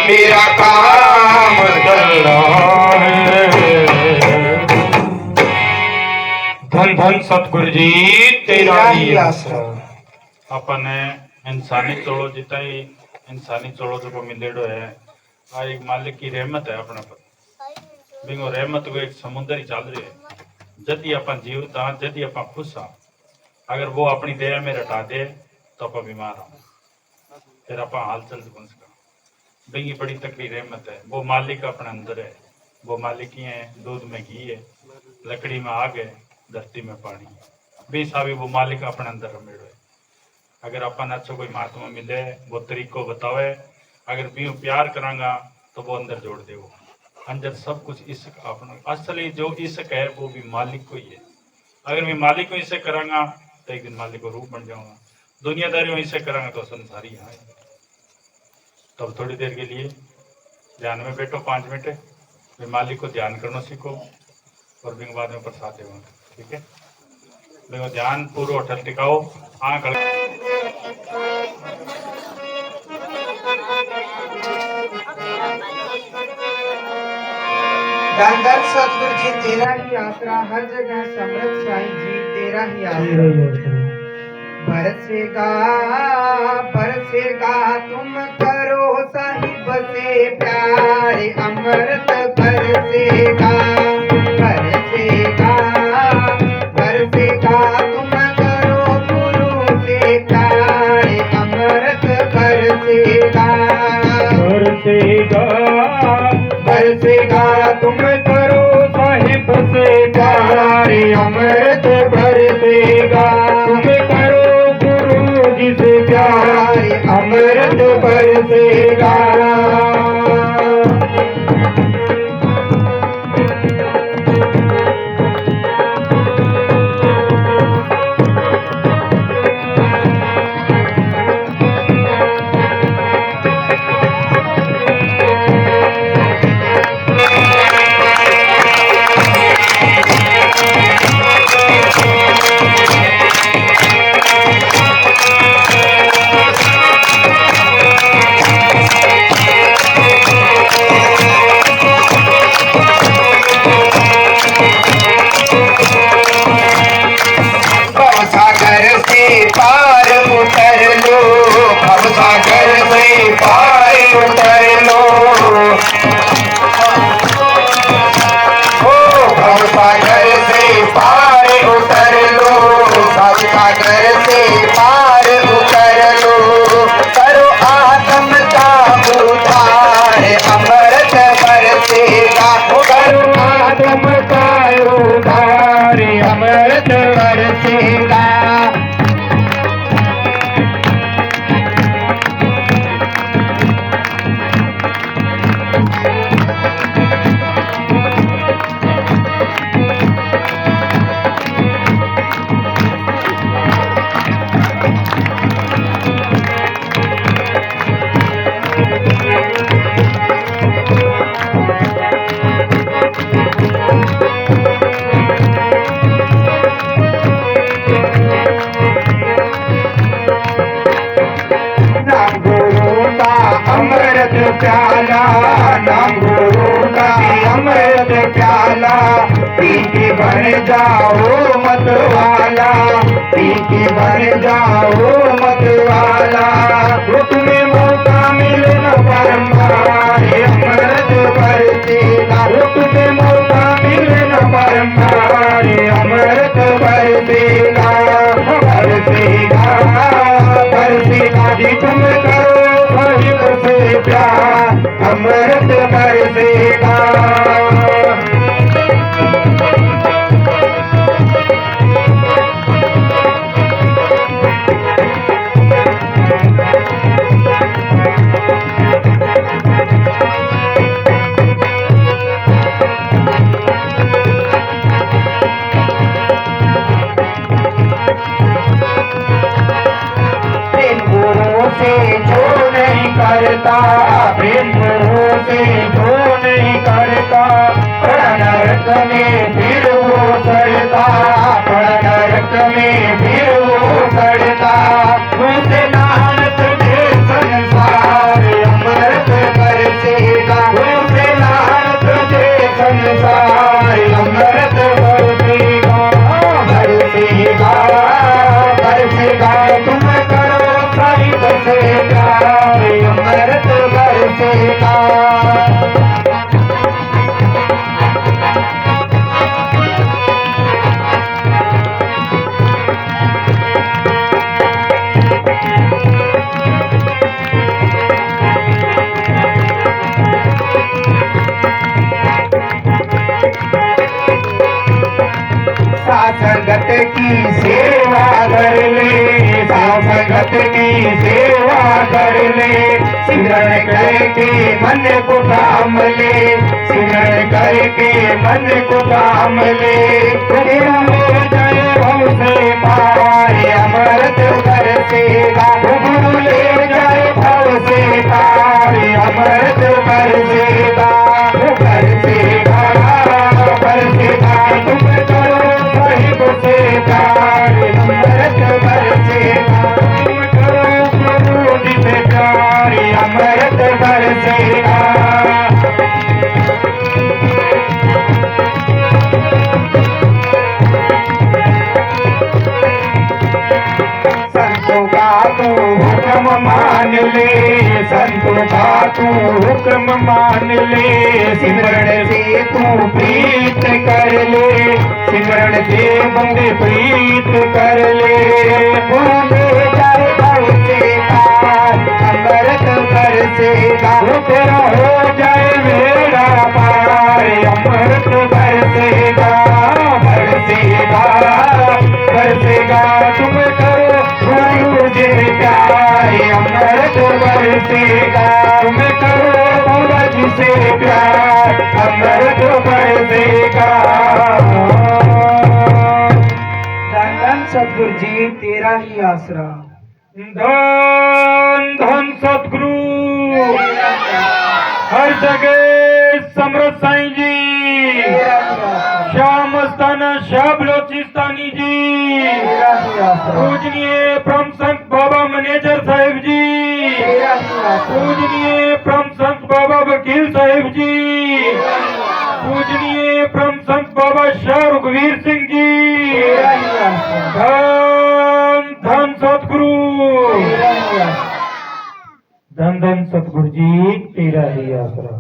मेरा काम चल रहा है। धन धन सतगुरु जी तेरा ही आसरा। अपन इंसानी चोड़ो जितना ही इंसानी चोड़ो जो को मिलेड़ो है, आ एक मालिक की रहमत है अपने पर। बिंगो रहमत को एक समुद्र ही चल रही है। जदी अपन जीवित हाँ, जदी अपन खुश हाँ, अगर वो अपनी दया में रटा दे तो अपन बीमार हाँ, फिर अपन हाल चल बन सका। बिंगी बड़ी तकड़ी रहमत है। वो मालिक अपने अंदर है। वो मालिक ही है, दूध में घी है, लकड़ी में आग है, धरती में पानी है। बेसा भी वो मालिक अपने अंदर रमेड़ो है। अगर अपन अच्छा कोई महात्मा मिले, वो तरीको बतावे, अगर भी प्यार करांगा तो वो अंदर जोड़ दे। वो अंदर सब कुछ इश्क अपना असली जो इश्क है वो भी मालिक को ही है। अगर मैं मालिक को इश्क करांगा तो एक दिन मालिक को रूप बन जाऊंगा। दुनियादारी में इश्क करांगा तो संसारी यहाँ है। तब थोड़ी देर के लिए ध्यान में बैठो 5 मिनट, फिर मालिक को ध्यान करना सीखो और बिंग बाद में प्रसाद देगा। ठीक है, बिंगो ध्यान पूरा अटल टिकाओ। आँख धन धन सतगुरु जी तेरा ही आसरा, हर जगह समृद्ध साईं जी तेरा ही आसरा। बरसेगा बरसेगा तुम करो साहिब से प्यार, अमृत बरसेगा बरसेगा बरसेगा तुम करो गुरु से प्यार, अमृत बरसेगा बरसेगा बरसेगा तुम करो साहिब से प्यार, अमृत बरसेगा तुम करो गुरु जी से प्यार, अमृत बरसेगा। पार उतर लो, भवसागर से पार उतर लो, ओ भवसागर से पार उतर लो, भवसागर से पार उतर लो। करो आत्म का उद्धार, अमृत बरसेगा। करो आत्म का उद्धार, अमृत बरसेगा। अमृत प्याला नाम गुरु का अमृत प्याला, पी के बन जाओ मत वाला, पी के बन जाओ मत वाला। तुम्हें बरसेगा बरसेगा बरसेगा जी तुम करो साहिब से प्यार अमृत बरसेगा करता प्रेम गुरु से जो नहीं करता बड़ा नरक में फिर वो सड़ता बड़ा नरक में फिर वो सड़ता मुझे नानक दे संसार अमृत बरसेगा मुझे नानक दे संसार अमृत बरसेगा बरसेगा बरसेगा तुम करो साहिब से प्यार अमृत बरसेगा संगत की सेवा कर ले संगत की सेवा कर ले सिमरन करके मन को थाम ले सिमरन करके मन को थाम ले तेरा हो जाए भव से पार अमृत बरसेगा गुरु ले जाए भव से पार अमृत बरसेगा बरसेगा बरसेगा तुम करो साहिब से प्यार अमृत बरसेगा तुम करो प्रभु जी से प्यार अमृत बरसेगा संतों का तू हुक्म मान ले संतों का तू हुक्म मान ले सिमरण से तू प्रीत कर ले सिमरण से बंदे प्रीत कर ले गुरु ले जाए भव से पार अमृत बरसेगा तेरा हो जाए मेरा पार अमृत बरसेगा बरसेगा बरसेगा तुम करो गुरु जी प्यार अमृत बरसेगा तुम करो भोला जी से प्यार अमृत बरसेगा धन सतगुरु जी तेरा ही आसरा धन धन सतगुरु हर जगह समरथ साईं जी तेरा ही आसरा श्याम स्थाना शाह बलोचिस्तानी जी तेरा ही आसरा पूजनीय परम संत बाबा मैनेजर साहिब जी तेरा ही आसरा पूजनीय परम संत बाबा वकील साहिब जी पूजनीय परम संत बाबा शाह रघुवीर सिंह जी तेरा ही आसरा धन धन सतगुरु तेरा ही आसरा धन धन सतगुरु जी तेरा ही आसरा